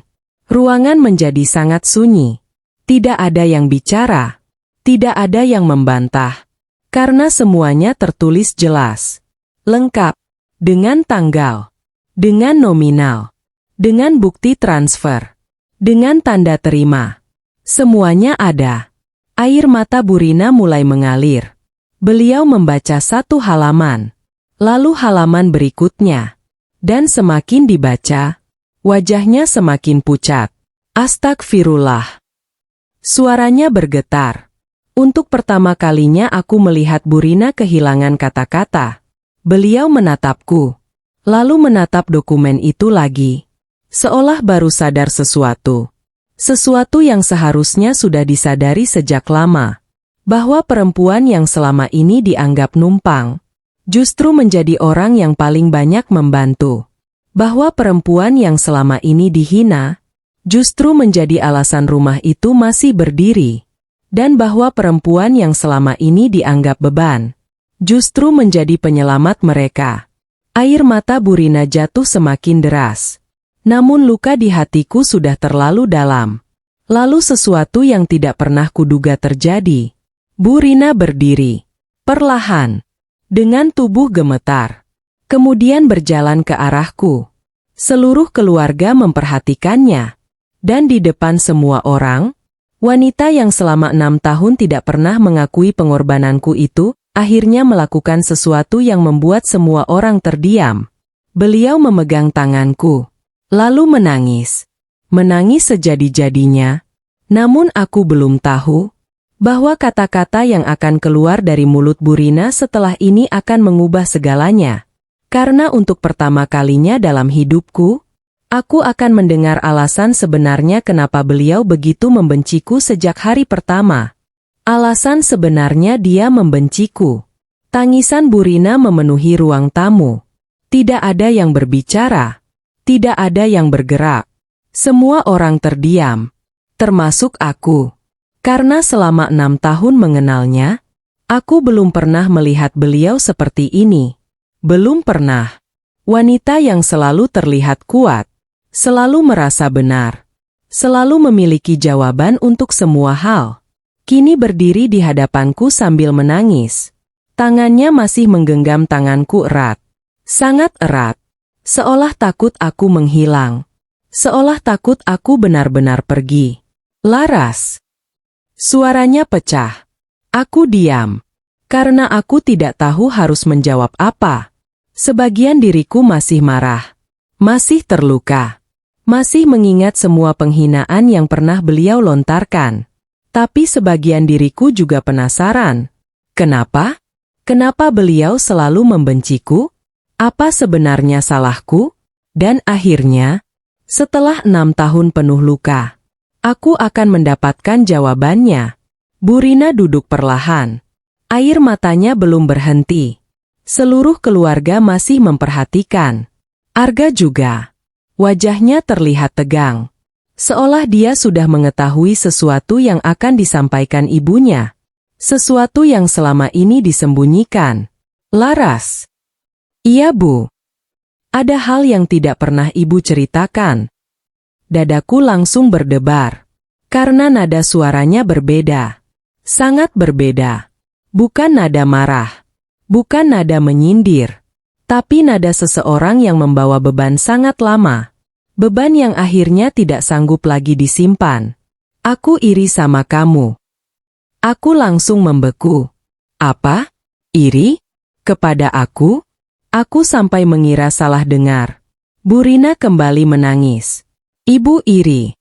Ruangan menjadi sangat sunyi. Tidak ada yang bicara. Tidak ada yang membantah. Karena semuanya tertulis jelas. Lengkap, dengan tanggal, dengan nominal, dengan bukti transfer, dengan tanda terima. Semuanya ada. Air mata Bu Rina mulai mengalir. Beliau membaca satu halaman, lalu halaman berikutnya. Dan semakin dibaca, wajahnya semakin pucat. Astagfirullah. Suaranya bergetar. Untuk pertama kalinya aku melihat Bu Rina kehilangan kata-kata. Beliau menatapku, lalu menatap dokumen itu lagi, seolah baru sadar sesuatu. Sesuatu yang seharusnya sudah disadari sejak lama, bahwa perempuan yang selama ini dianggap numpang, justru menjadi orang yang paling banyak membantu. Bahwa perempuan yang selama ini dihina, justru menjadi alasan rumah itu masih berdiri. Dan bahwa perempuan yang selama ini dianggap beban, justru menjadi penyelamat mereka. Air mata Bu Rina jatuh semakin deras. Namun luka di hatiku sudah terlalu dalam. Lalu sesuatu yang tidak pernah kuduga terjadi. Bu Rina berdiri. Perlahan. Dengan tubuh gemetar. Kemudian berjalan ke arahku. Seluruh keluarga memperhatikannya. Dan di depan semua orang, wanita yang selama 6 tahun tidak pernah mengakui pengorbananku itu, akhirnya melakukan sesuatu yang membuat semua orang terdiam. Beliau memegang tanganku, lalu menangis. Menangis sejadi-jadinya. Namun aku belum tahu bahwa kata-kata yang akan keluar dari mulut Bu Rina setelah ini akan mengubah segalanya. Karena untuk pertama kalinya dalam hidupku, aku akan mendengar alasan sebenarnya kenapa beliau begitu membenciku sejak hari pertama. Alasan sebenarnya dia membenciku. Tangisan Bu Rina memenuhi ruang tamu. Tidak ada yang berbicara. Tidak ada yang bergerak. Semua orang terdiam. Termasuk aku. Karena selama 6 tahun mengenalnya, aku belum pernah melihat beliau seperti ini. Belum pernah. Wanita yang selalu terlihat kuat. Selalu merasa benar. Selalu memiliki jawaban untuk semua hal. Kini berdiri di hadapanku sambil menangis. Tangannya masih menggenggam tanganku erat. Sangat erat. Seolah takut aku menghilang. Seolah takut aku benar-benar pergi. Laras. Suaranya pecah. Aku diam. Karena aku tidak tahu harus menjawab apa. Sebagian diriku masih marah. Masih terluka. Masih mengingat semua penghinaan yang pernah beliau lontarkan. Tapi sebagian diriku juga penasaran. Kenapa? Kenapa beliau selalu membenciku? Apa sebenarnya salahku? Dan akhirnya, Setelah 6 tahun penuh luka, aku akan mendapatkan jawabannya. Bu Rina duduk perlahan. Air matanya belum berhenti. Seluruh keluarga masih memperhatikan. Arga juga. Wajahnya terlihat tegang. Seolah dia sudah mengetahui sesuatu yang akan disampaikan ibunya. Sesuatu yang selama ini disembunyikan. Laras. Iya, Bu. Ada hal yang tidak pernah Ibu ceritakan. Dadaku langsung berdebar. Karena nada suaranya berbeda. Sangat berbeda. Bukan nada marah. Bukan nada menyindir. Tapi nada seseorang yang membawa beban sangat lama. Beban yang akhirnya tidak sanggup lagi disimpan. Aku iri sama kamu. Aku langsung membeku. Apa? Iri? Kepada aku? Aku sampai mengira salah dengar. Bu Rina kembali menangis. Ibu iri.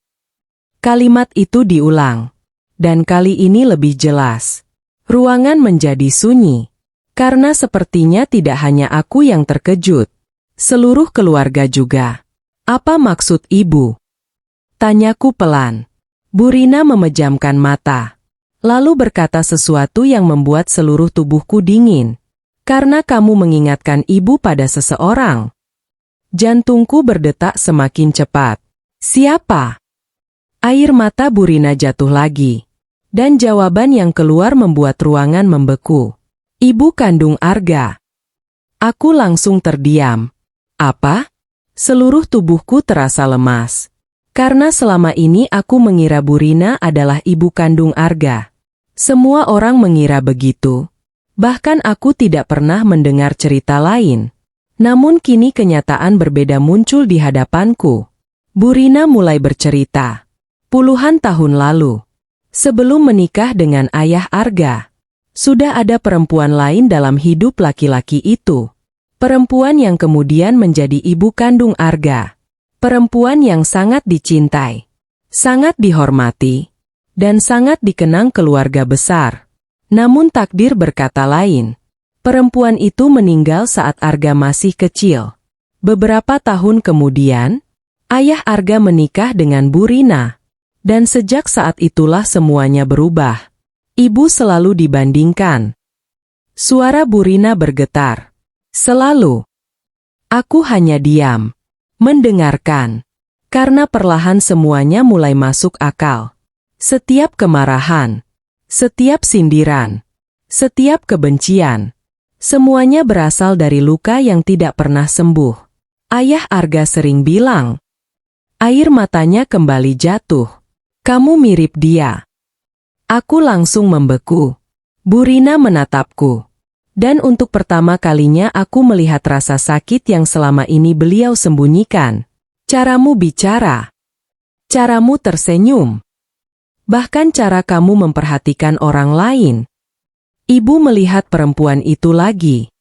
Kalimat itu diulang. Dan kali ini lebih jelas. Ruangan menjadi sunyi. Karena sepertinya tidak hanya aku yang terkejut. Seluruh keluarga juga. Apa maksud ibu? Tanyaku pelan. Bu Rina memejamkan mata. Lalu berkata sesuatu yang membuat seluruh tubuhku dingin. Karena kamu mengingatkan ibu pada seseorang. Jantungku berdetak semakin cepat. Siapa? Air mata Bu Rina jatuh lagi. Dan jawaban yang keluar membuat ruangan membeku. Ibu kandung Arga. Aku langsung terdiam. Apa? Seluruh tubuhku terasa lemas. Karena selama ini aku mengira Bu Rina adalah ibu kandung Arga. Semua orang mengira begitu. Bahkan aku tidak pernah mendengar cerita lain. Namun kini kenyataan berbeda muncul di hadapanku. Bu Rina mulai bercerita. Puluhan tahun lalu, sebelum menikah dengan ayah Arga, sudah ada perempuan lain dalam hidup laki-laki itu. Perempuan yang kemudian menjadi ibu kandung Arga. Perempuan yang sangat dicintai, sangat dihormati, dan sangat dikenang keluarga besar. Namun takdir berkata lain. Perempuan itu meninggal saat Arga masih kecil. Beberapa tahun kemudian, ayah Arga menikah dengan Bu Rina. Dan sejak saat itulah semuanya berubah. Ibu selalu dibandingkan. Suara Bu Rina bergetar. Selalu. Aku hanya diam. Mendengarkan. Karena perlahan semuanya mulai masuk akal. Setiap kemarahan. Setiap sindiran, setiap kebencian, semuanya berasal dari luka yang tidak pernah sembuh. Ayah Arga sering bilang. Air matanya kembali jatuh. Kamu mirip dia. Aku langsung membeku. Bu Rina menatapku. Dan untuk pertama kalinya aku melihat rasa sakit yang selama ini beliau sembunyikan. Caramu bicara. Caramu tersenyum. Bahkan cara kamu memperhatikan orang lain. Ibu melihat perempuan itu lagi.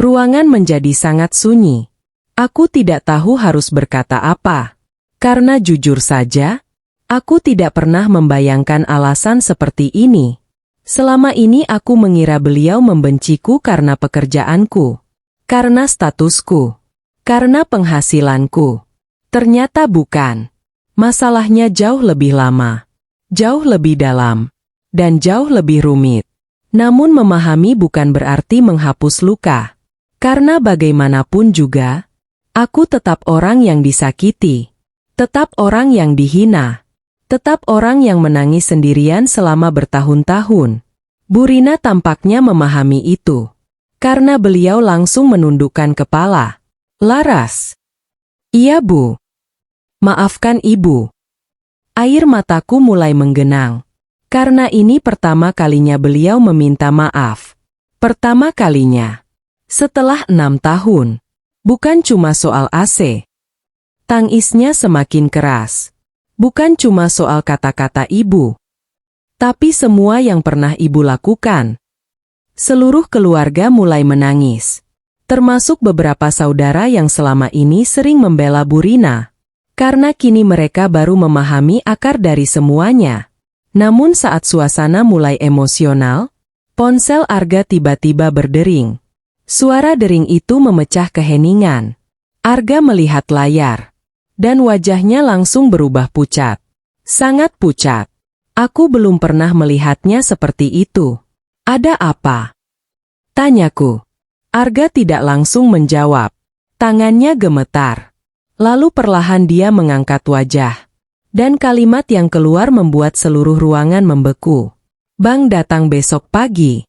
Ruangan menjadi sangat sunyi. Aku tidak tahu harus berkata apa. Karena jujur saja, aku tidak pernah membayangkan alasan seperti ini. Selama ini aku mengira beliau membenciku karena pekerjaanku. Karena statusku. Karena penghasilanku. Ternyata bukan. Masalahnya jauh lebih lama. Jauh lebih dalam, dan jauh lebih rumit. Namun memahami bukan berarti menghapus luka. Karena bagaimanapun juga, aku tetap orang yang disakiti. Tetap orang yang dihina. Tetap orang yang menangis sendirian selama bertahun-tahun. Bu Rina tampaknya memahami itu. Karena beliau langsung menundukkan kepala. Laras. Iya, Bu. Maafkan Ibu. Air mataku mulai menggenang. Karena ini pertama kalinya beliau meminta maaf. Pertama kalinya. Setelah 6 tahun. Bukan cuma soal AC. Tangisnya semakin keras. Bukan cuma soal kata-kata ibu. Tapi semua yang pernah ibu lakukan. Seluruh keluarga mulai menangis. Termasuk beberapa saudara yang selama ini sering membela Bu Rina. Karena kini mereka baru memahami akar dari semuanya. Namun saat suasana mulai emosional, ponsel Arga tiba-tiba berdering. Suara dering itu memecah keheningan. Arga melihat layar. Dan wajahnya langsung berubah pucat. Sangat pucat. Aku belum pernah melihatnya seperti itu. Ada apa? Tanyaku. Arga tidak langsung menjawab. Tangannya gemetar. Lalu perlahan dia mengangkat wajah. Dan kalimat yang keluar membuat seluruh ruangan membeku. Bang datang besok pagi.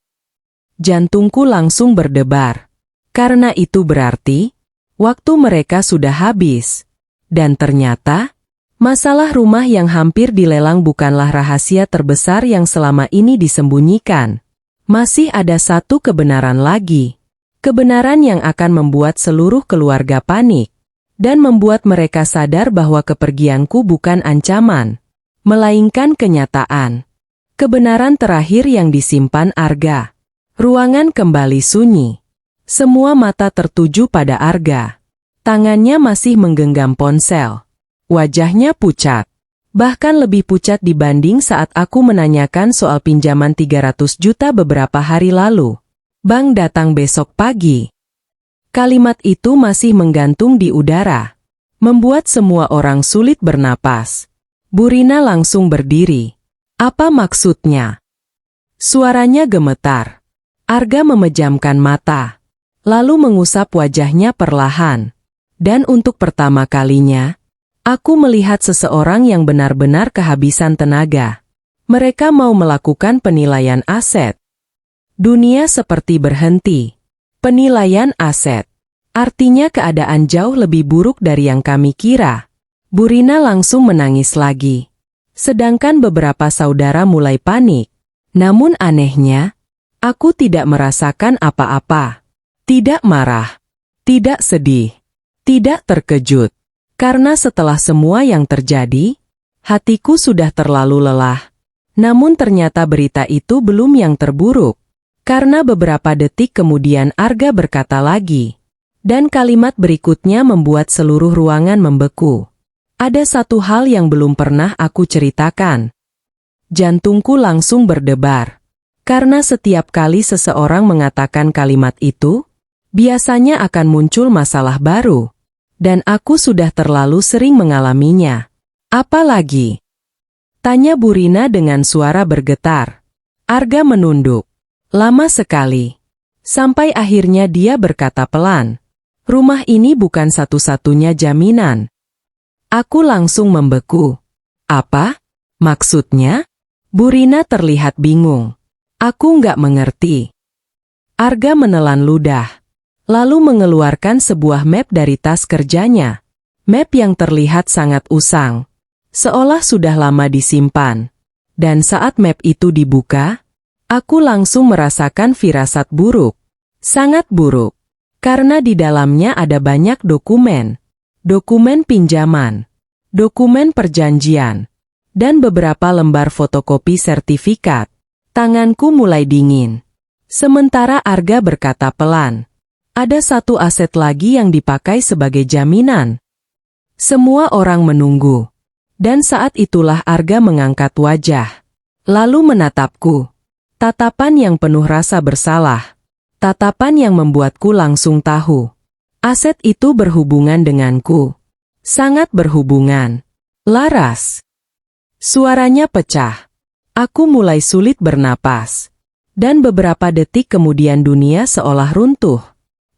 Jantungku langsung berdebar. Karena itu berarti, waktu mereka sudah habis. Dan ternyata, masalah rumah yang hampir dilelang bukanlah rahasia terbesar yang selama ini disembunyikan. Masih ada satu kebenaran lagi. Kebenaran yang akan membuat seluruh keluarga panik. Dan membuat mereka sadar bahwa kepergianku bukan ancaman, melainkan kenyataan. Kebenaran terakhir yang disimpan Arga. Ruangan kembali sunyi. Semua mata tertuju pada Arga. Tangannya masih menggenggam ponsel. Wajahnya pucat. Bahkan lebih pucat dibanding saat aku menanyakan soal pinjaman 300 juta beberapa hari lalu. Bang datang besok pagi. Kalimat itu masih menggantung di udara. Membuat semua orang sulit bernapas. Burina langsung berdiri. Apa maksudnya? Suaranya gemetar. Arga memejamkan mata. Lalu mengusap wajahnya perlahan. Dan untuk pertama kalinya, aku melihat seseorang yang benar-benar kehabisan tenaga. Mereka mau melakukan penilaian aset. Dunia seperti berhenti. Penilaian aset. Artinya keadaan jauh lebih buruk dari yang kami kira. Burina langsung menangis lagi. Sedangkan beberapa saudara mulai panik. Namun anehnya, aku tidak merasakan apa-apa. Tidak marah. Tidak sedih. Tidak terkejut. Karena setelah semua yang terjadi, hatiku sudah terlalu lelah. Namun ternyata berita itu belum yang terburuk. Karena beberapa detik kemudian Arga berkata lagi. Dan kalimat berikutnya membuat seluruh ruangan membeku. Ada satu hal yang belum pernah aku ceritakan. Jantungku langsung berdebar. Karena setiap kali seseorang mengatakan kalimat itu, biasanya akan muncul masalah baru. Dan aku sudah terlalu sering mengalaminya. Apalagi? Tanya Burina dengan suara bergetar. Arga menunduk. Lama sekali. Sampai akhirnya dia berkata pelan. Rumah ini bukan satu-satunya jaminan. Aku langsung membeku. Apa? Maksudnya? Burina terlihat bingung. Aku nggak mengerti. Arga menelan ludah. Lalu mengeluarkan sebuah map dari tas kerjanya. Map yang terlihat sangat usang. Seolah sudah lama disimpan. Dan saat map itu dibuka, aku langsung merasakan firasat buruk. Sangat buruk. Karena di dalamnya ada banyak dokumen. Dokumen pinjaman. Dokumen perjanjian. Dan beberapa lembar fotokopi sertifikat. Tanganku mulai dingin. Sementara Arga berkata pelan. Ada satu aset lagi yang dipakai sebagai jaminan. Semua orang menunggu. Dan saat itulah Arga mengangkat wajah. Lalu menatapku. Tatapan yang penuh rasa bersalah. Tatapan yang membuatku langsung tahu. Aset itu berhubungan denganku. Sangat berhubungan. Laras. Suaranya pecah. Aku mulai sulit bernapas. Dan beberapa detik kemudian dunia seolah runtuh.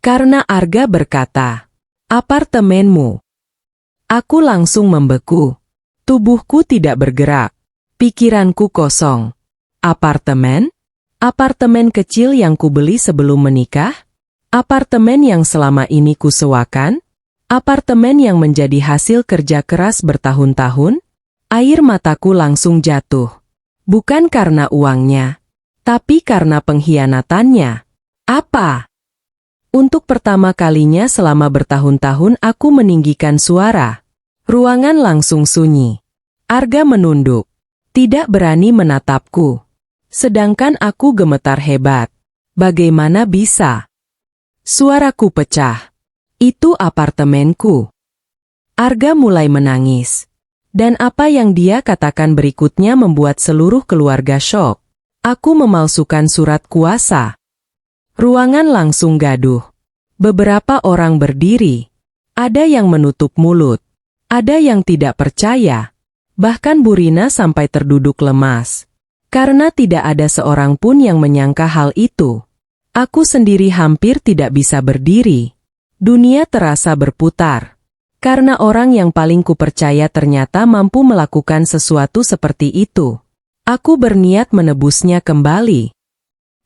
Karena Arga berkata, apartemenmu. Aku langsung membeku. Tubuhku tidak bergerak. Pikiranku kosong. Apartemen? Apartemen kecil yang kubeli sebelum menikah? Apartemen yang selama ini kusewakan? Apartemen yang menjadi hasil kerja keras bertahun-tahun? Air mataku langsung jatuh. Bukan karena uangnya, tapi karena pengkhianatannya. Apa? Untuk pertama kalinya selama bertahun-tahun aku meninggikan suara. Ruangan langsung sunyi. Arga menunduk. Tidak berani menatapku. Sedangkan aku gemetar hebat. Bagaimana bisa? Suaraku pecah. Itu apartemenku. Arga mulai menangis. Dan apa yang dia katakan berikutnya membuat seluruh keluarga syok. Aku memalsukan surat kuasa. Ruangan langsung gaduh. Beberapa orang berdiri. Ada yang menutup mulut. Ada yang tidak percaya. Bahkan Bu Rina sampai terduduk lemas. Karena tidak ada seorang pun yang menyangka hal itu. Aku sendiri hampir tidak bisa berdiri. Dunia terasa berputar. Karena orang yang paling kupercaya ternyata mampu melakukan sesuatu seperti itu. Aku berniat menebusnya kembali.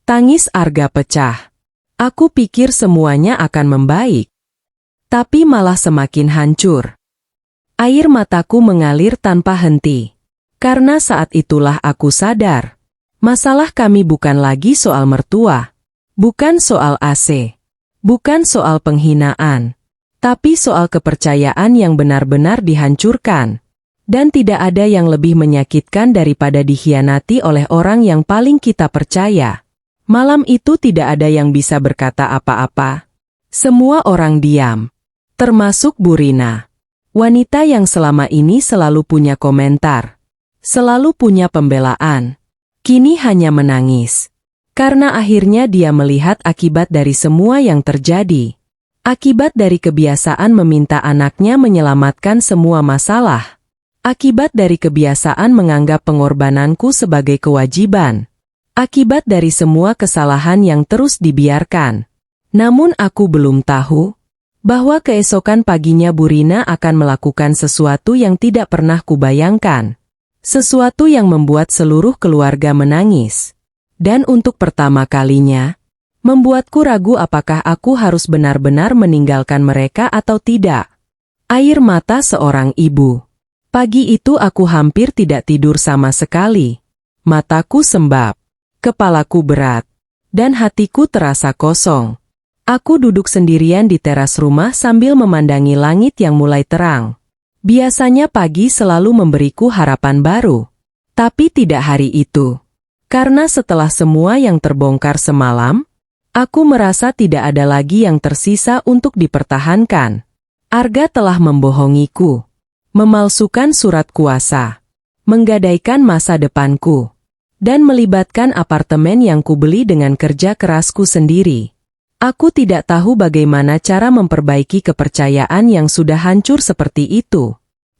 Tangis Arga pecah. Aku pikir semuanya akan membaik. Tapi malah semakin hancur. Air mataku mengalir tanpa henti. Karena saat itulah aku sadar. Masalah kami bukan lagi soal mertua. Bukan soal AC. Bukan soal penghinaan. Tapi soal kepercayaan yang benar-benar dihancurkan. Dan tidak ada yang lebih menyakitkan daripada dikhianati oleh orang yang paling kita percaya. Malam itu tidak ada yang bisa berkata apa-apa. Semua orang diam. Termasuk Bu Rina. Wanita yang selama ini selalu punya komentar. Selalu punya pembelaan. Kini hanya menangis. Karena akhirnya dia melihat akibat dari semua yang terjadi. Akibat dari kebiasaan meminta anaknya menyelamatkan semua masalah. Akibat dari kebiasaan menganggap pengorbananku sebagai kewajiban. Akibat dari semua kesalahan yang terus dibiarkan. Namun aku belum tahu bahwa keesokan paginya Bu Rina akan melakukan sesuatu yang tidak pernah kubayangkan. Sesuatu yang membuat seluruh keluarga menangis. Dan untuk pertama kalinya, membuatku ragu apakah aku harus benar-benar meninggalkan mereka atau tidak. Air mata seorang ibu. Pagi itu aku hampir tidak tidur sama sekali. Mataku sembab. Kepalaku berat. Dan hatiku terasa kosong. Aku duduk sendirian di teras rumah sambil memandangi langit yang mulai terang. Biasanya pagi selalu memberiku harapan baru. Tapi tidak hari itu. Karena setelah semua yang terbongkar semalam, aku merasa tidak ada lagi yang tersisa untuk dipertahankan. Arga telah membohongiku. Memalsukan surat kuasa. Menggadaikan masa depanku. Dan melibatkan apartemen yang kubeli dengan kerja kerasku sendiri. Aku tidak tahu bagaimana cara memperbaiki kepercayaan yang sudah hancur seperti itu.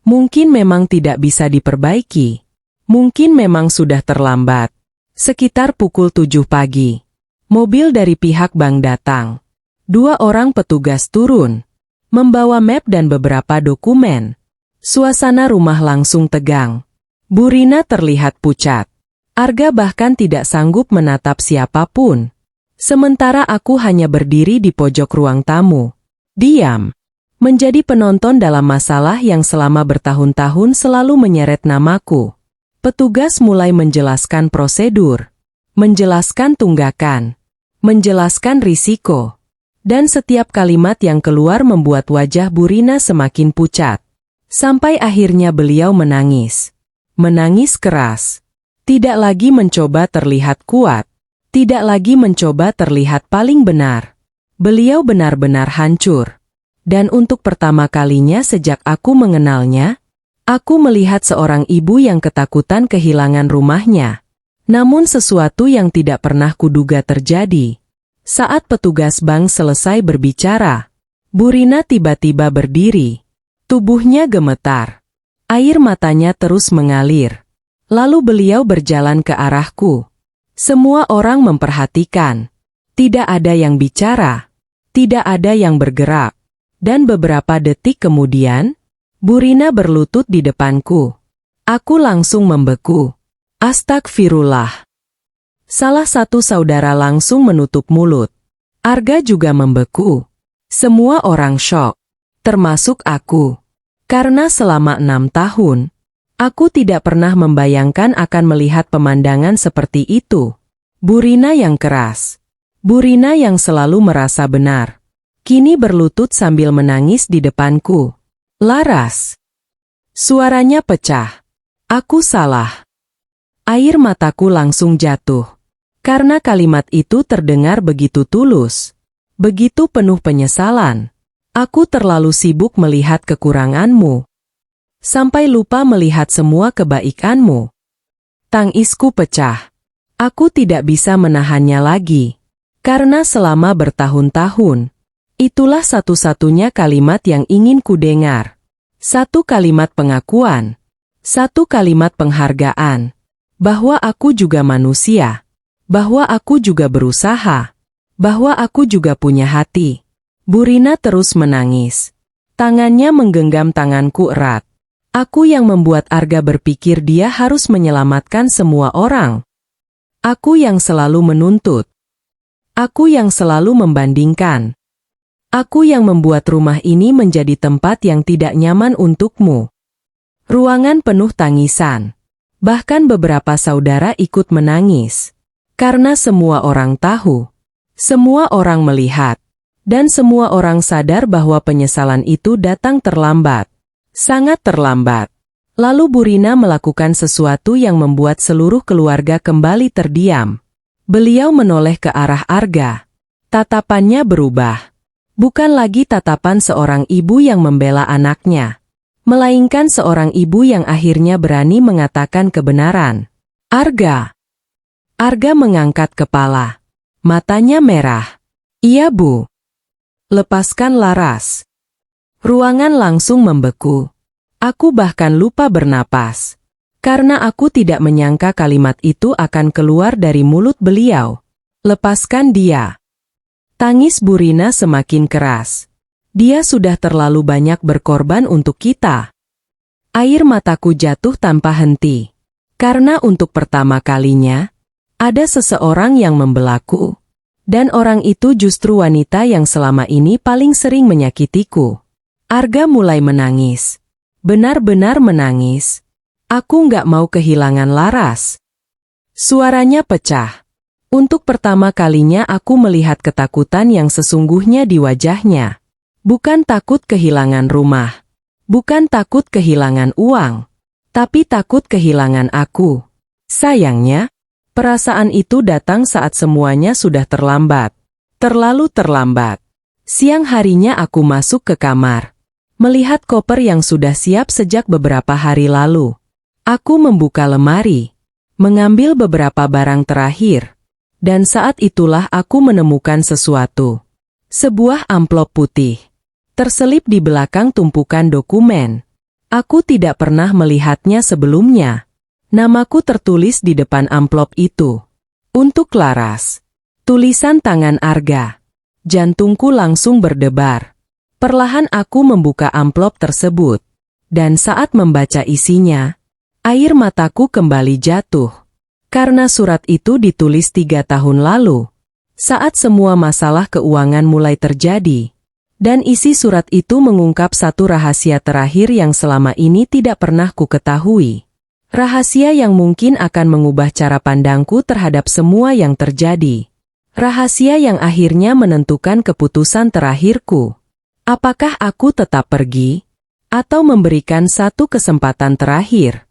Mungkin memang tidak bisa diperbaiki. Mungkin memang sudah terlambat. Sekitar pukul 7 pagi. Mobil dari pihak bank datang. 2 orang petugas turun. Membawa map dan beberapa dokumen. Suasana rumah langsung tegang. Bu Rina terlihat pucat. Arga bahkan tidak sanggup menatap siapapun. Sementara aku hanya berdiri di pojok ruang tamu. Diam. Menjadi penonton dalam masalah yang selama bertahun-tahun selalu menyeret namaku. Petugas mulai menjelaskan prosedur. Menjelaskan tunggakan. Menjelaskan risiko. Dan setiap kalimat yang keluar membuat wajah Bu Rina semakin pucat. Sampai akhirnya beliau menangis. Menangis keras. Tidak lagi mencoba terlihat kuat. Tidak lagi mencoba terlihat paling benar. Beliau benar-benar hancur. Dan untuk pertama kalinya sejak aku mengenalnya, aku melihat seorang ibu yang ketakutan kehilangan rumahnya. Namun sesuatu yang tidak pernah kuduga terjadi. Saat petugas bank selesai berbicara, Bu Rina tiba-tiba berdiri. Tubuhnya gemetar. Air matanya terus mengalir. Lalu beliau berjalan ke arahku. Semua orang memperhatikan. Tidak ada yang bicara. Tidak ada yang bergerak. Dan beberapa detik kemudian, Bu Rina berlutut di depanku. Aku langsung membeku. Astagfirullah. Salah satu saudara langsung menutup mulut. Arga juga membeku. Semua orang syok. Termasuk aku. Karena selama 6 tahun, aku tidak pernah membayangkan akan melihat pemandangan seperti itu. Bu Rina yang keras. Bu Rina yang selalu merasa benar. Kini berlutut sambil menangis di depanku. Laras. Suaranya pecah. Aku salah. Air mataku langsung jatuh. Karena kalimat itu terdengar begitu tulus. Begitu penuh penyesalan. Aku terlalu sibuk melihat kekuranganmu. Sampai lupa melihat semua kebaikanmu. Tangisku pecah. Aku tidak bisa menahannya lagi. Karena selama bertahun-tahun, itulah satu-satunya kalimat yang ingin ku dengar. Satu kalimat pengakuan. Satu kalimat penghargaan. Bahwa aku juga manusia. Bahwa aku juga berusaha. Bahwa aku juga punya hati. Burina terus menangis. Tangannya menggenggam tanganku erat. Aku yang membuat Arga berpikir dia harus menyelamatkan semua orang. Aku yang selalu menuntut. Aku yang selalu membandingkan. Aku yang membuat rumah ini menjadi tempat yang tidak nyaman untukmu. Ruangan penuh tangisan. Bahkan beberapa saudara ikut menangis. Karena semua orang tahu. Semua orang melihat. Dan semua orang sadar bahwa penyesalan itu datang terlambat. Sangat terlambat. Lalu Burina melakukan sesuatu yang membuat seluruh keluarga kembali terdiam. Beliau menoleh ke arah Arga. Tatapannya berubah. Bukan lagi tatapan seorang ibu yang membela anaknya. Melainkan seorang ibu yang akhirnya berani mengatakan kebenaran. Arga. Arga mengangkat kepala. Matanya merah. Iya, Bu. Lepaskan Laras. Ruangan langsung membeku. Aku bahkan lupa bernapas. Karena aku tidak menyangka kalimat itu akan keluar dari mulut beliau. Lepaskan dia. Tangis Burina semakin keras. Dia sudah terlalu banyak berkorban untuk kita. Air mataku jatuh tanpa henti. Karena untuk pertama kalinya, ada seseorang yang membelaku. Dan orang itu justru wanita yang selama ini paling sering menyakitiku. Arga mulai menangis. Benar-benar menangis. Aku nggak mau kehilangan Laras. Suaranya pecah. Untuk pertama kalinya aku melihat ketakutan yang sesungguhnya di wajahnya. Bukan takut kehilangan rumah. Bukan takut kehilangan uang. Tapi takut kehilangan aku. Sayangnya, perasaan itu datang saat semuanya sudah terlambat. Terlalu terlambat. Siang harinya aku masuk ke kamar. Melihat koper yang sudah siap sejak beberapa hari lalu. Aku membuka lemari. Mengambil beberapa barang terakhir. Dan saat itulah aku menemukan sesuatu. Sebuah amplop putih. Terselip di belakang tumpukan dokumen. Aku tidak pernah melihatnya sebelumnya. Namaku tertulis di depan amplop itu. Untuk Laras. Tulisan tangan Arga. Jantungku langsung berdebar. Perlahan aku membuka amplop tersebut. Dan saat membaca isinya, air mataku kembali jatuh. Karena surat itu ditulis 3 tahun lalu. Saat semua masalah keuangan mulai terjadi. Dan isi surat itu mengungkap satu rahasia terakhir yang selama ini tidak pernah ku ketahui. Rahasia yang mungkin akan mengubah cara pandangku terhadap semua yang terjadi. Rahasia yang akhirnya menentukan keputusan terakhirku. Apakah aku tetap pergi? Atau memberikan satu kesempatan terakhir?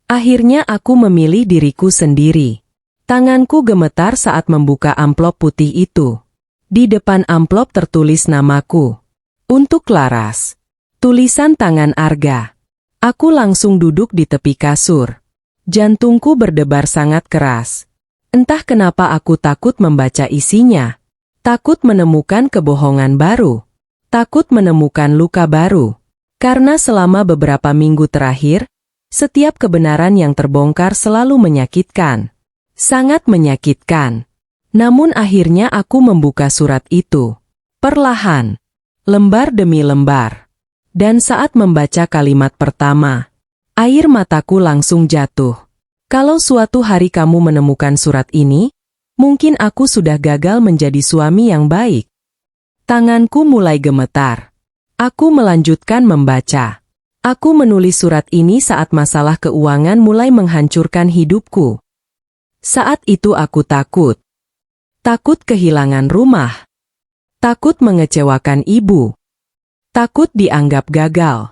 Akhirnya aku memilih diriku sendiri. Tanganku gemetar saat membuka amplop putih itu. Di depan amplop tertulis namaku. Untuk Laras. Tulisan tangan Arga. Aku langsung duduk di tepi kasur. Jantungku berdebar sangat keras. Entah kenapa aku takut membaca isinya. Takut menemukan kebohongan baru. Takut menemukan luka baru. Karena selama beberapa minggu terakhir, setiap kebenaran yang terbongkar selalu menyakitkan. Sangat menyakitkan. Namun akhirnya aku membuka surat itu. Perlahan. Lembar demi lembar. Dan saat membaca kalimat pertama, air mataku langsung jatuh. Kalau suatu hari kamu menemukan surat ini, mungkin aku sudah gagal menjadi suami yang baik. Tanganku mulai gemetar. Aku melanjutkan membaca. Aku menulis surat ini saat masalah keuangan mulai menghancurkan hidupku. Saat itu aku takut. Takut kehilangan rumah. Takut mengecewakan ibu. Takut dianggap gagal.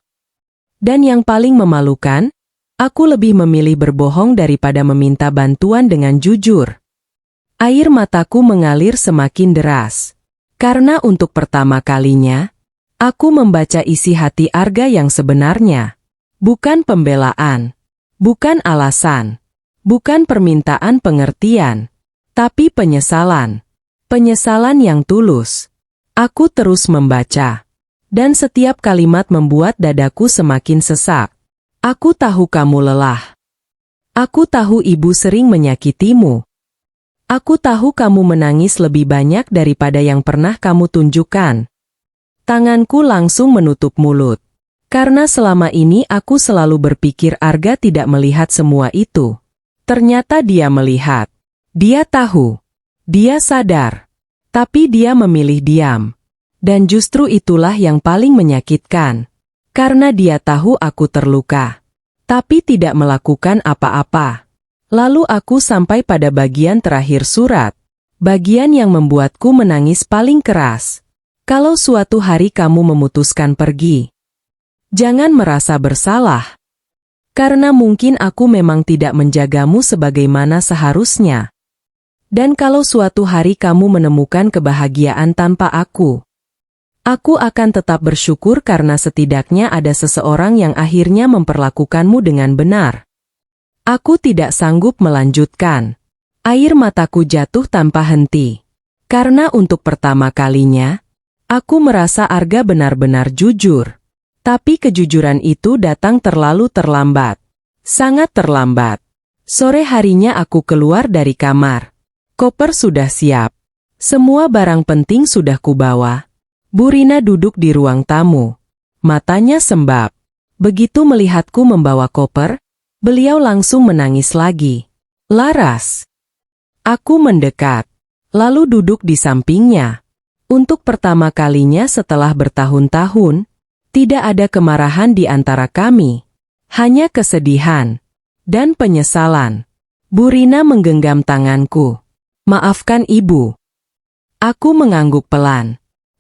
Dan yang paling memalukan, aku lebih memilih berbohong daripada meminta bantuan dengan jujur. Air mataku mengalir semakin deras. Karena untuk pertama kalinya, aku membaca isi hati Arga yang sebenarnya. Bukan pembelaan. Bukan alasan. Bukan permintaan pengertian. Tapi penyesalan. Penyesalan yang tulus. Aku terus membaca. Dan setiap kalimat membuat dadaku semakin sesak. Aku tahu kamu lelah. Aku tahu ibu sering menyakitimu. Aku tahu kamu menangis lebih banyak daripada yang pernah kamu tunjukkan. Tanganku langsung menutup mulut. Karena selama ini aku selalu berpikir Arga tidak melihat semua itu. Ternyata dia melihat. Dia tahu. Dia sadar. Tapi dia memilih diam. Dan justru itulah yang paling menyakitkan. Karena dia tahu aku terluka. Tapi tidak melakukan apa-apa. Lalu aku sampai pada bagian terakhir surat. Bagian yang membuatku menangis paling keras. Kalau suatu hari kamu memutuskan pergi, jangan merasa bersalah. Karena mungkin aku memang tidak menjagamu sebagaimana seharusnya. Dan kalau suatu hari kamu menemukan kebahagiaan tanpa aku akan tetap bersyukur karena setidaknya ada seseorang yang akhirnya memperlakukanmu dengan benar. Aku tidak sanggup melanjutkan. Air mataku jatuh tanpa henti. Karena untuk pertama kalinya, aku merasa Arga benar-benar jujur. Tapi kejujuran itu datang terlalu terlambat. Sangat terlambat. Sore harinya aku keluar dari kamar. Koper sudah siap. Semua barang penting sudah kubawa. Burina duduk di ruang tamu. Matanya sembab. Begitu melihatku membawa koper, beliau langsung menangis lagi. Laras. Aku mendekat. Lalu duduk di sampingnya. Untuk pertama kalinya setelah bertahun-tahun, tidak ada kemarahan di antara kami. Hanya kesedihan dan penyesalan. Burina menggenggam tanganku. Maafkan ibu. Aku mengangguk pelan.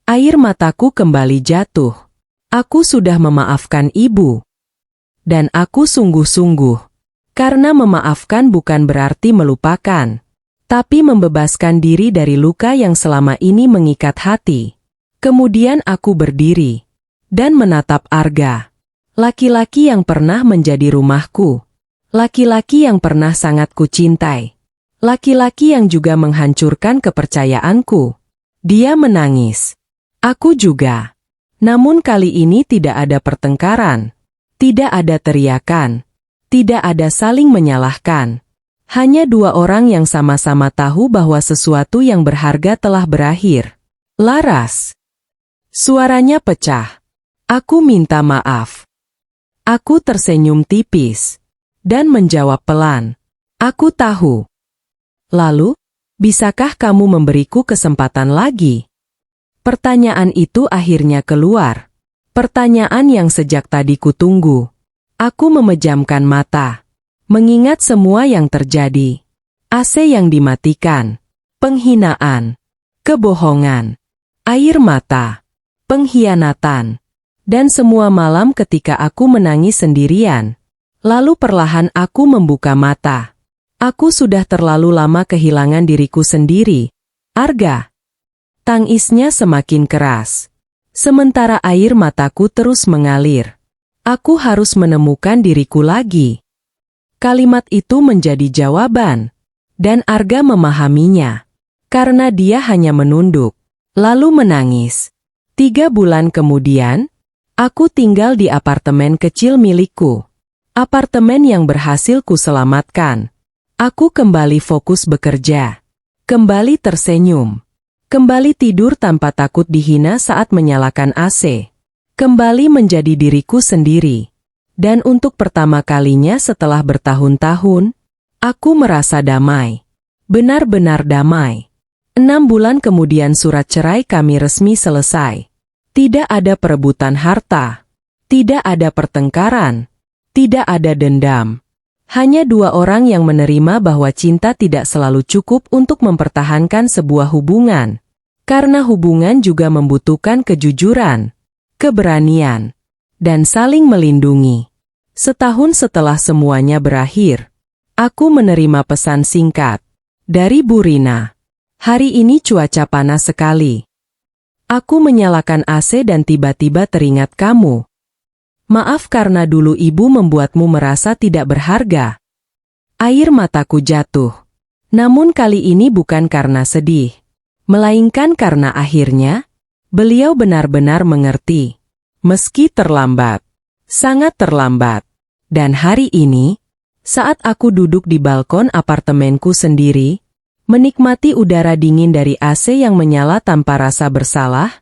Air mataku kembali jatuh. Aku sudah memaafkan ibu. Dan aku sungguh-sungguh. Karena memaafkan bukan berarti melupakan. Tapi membebaskan diri dari luka yang selama ini mengikat hati. Kemudian aku berdiri. Dan menatap Arga. Laki-laki yang pernah menjadi rumahku. Laki-laki yang pernah sangat kucintai. Laki-laki yang juga menghancurkan kepercayaanku. Dia menangis. Aku juga. Namun kali ini tidak ada pertengkaran. Tidak ada teriakan. Tidak ada saling menyalahkan. Hanya dua orang yang sama-sama tahu bahwa sesuatu yang berharga telah berakhir. Laras. Suaranya pecah. Aku minta maaf. Aku tersenyum tipis. Dan menjawab pelan. Aku tahu. Lalu, bisakah kamu memberiku kesempatan lagi? Pertanyaan itu akhirnya keluar. Pertanyaan yang sejak tadi kutunggu. Aku memejamkan mata. Mengingat semua yang terjadi. AC yang dimatikan. Penghinaan. Kebohongan. Air mata. Pengkhianatan. Dan semua malam ketika aku menangis sendirian. Lalu perlahan aku membuka mata. Aku sudah terlalu lama kehilangan diriku sendiri. Arga. Tangisnya semakin keras. Sementara air mataku terus mengalir. Aku harus menemukan diriku lagi. Kalimat itu menjadi jawaban. Dan Arga memahaminya. Karena dia hanya menunduk. Lalu menangis. 3 bulan kemudian, aku tinggal di apartemen kecil milikku. Apartemen yang berhasil kuselamatkan. Aku kembali fokus bekerja. Kembali tersenyum. Kembali tidur tanpa takut dihina saat menyalakan AC. Kembali menjadi diriku sendiri. Dan untuk pertama kalinya setelah bertahun-tahun, aku merasa damai. Benar-benar damai. 6 bulan kemudian surat cerai kami resmi selesai. Tidak ada perebutan harta. Tidak ada pertengkaran. Tidak ada dendam. Hanya 2 orang yang menerima bahwa cinta tidak selalu cukup untuk mempertahankan sebuah hubungan. Karena hubungan juga membutuhkan kejujuran, keberanian, dan saling melindungi. Setahun setelah semuanya berakhir, aku menerima pesan singkat dari Burina. Hari ini cuaca panas sekali. Aku menyalakan AC dan tiba-tiba teringat kamu. Maaf karena dulu ibu membuatmu merasa tidak berharga. Air mataku jatuh. Namun kali ini bukan karena sedih. Melainkan karena akhirnya, beliau benar-benar mengerti. Meski terlambat, sangat terlambat. Dan hari ini, saat aku duduk di balkon apartemenku sendiri, menikmati udara dingin dari AC yang menyala tanpa rasa bersalah,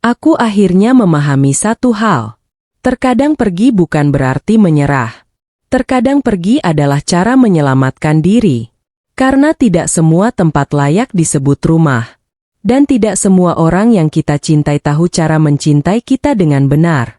aku akhirnya memahami satu hal. Terkadang pergi bukan berarti menyerah. Terkadang pergi adalah cara menyelamatkan diri. Karena tidak semua tempat layak disebut rumah. Dan tidak semua orang yang kita cintai tahu cara mencintai kita dengan benar.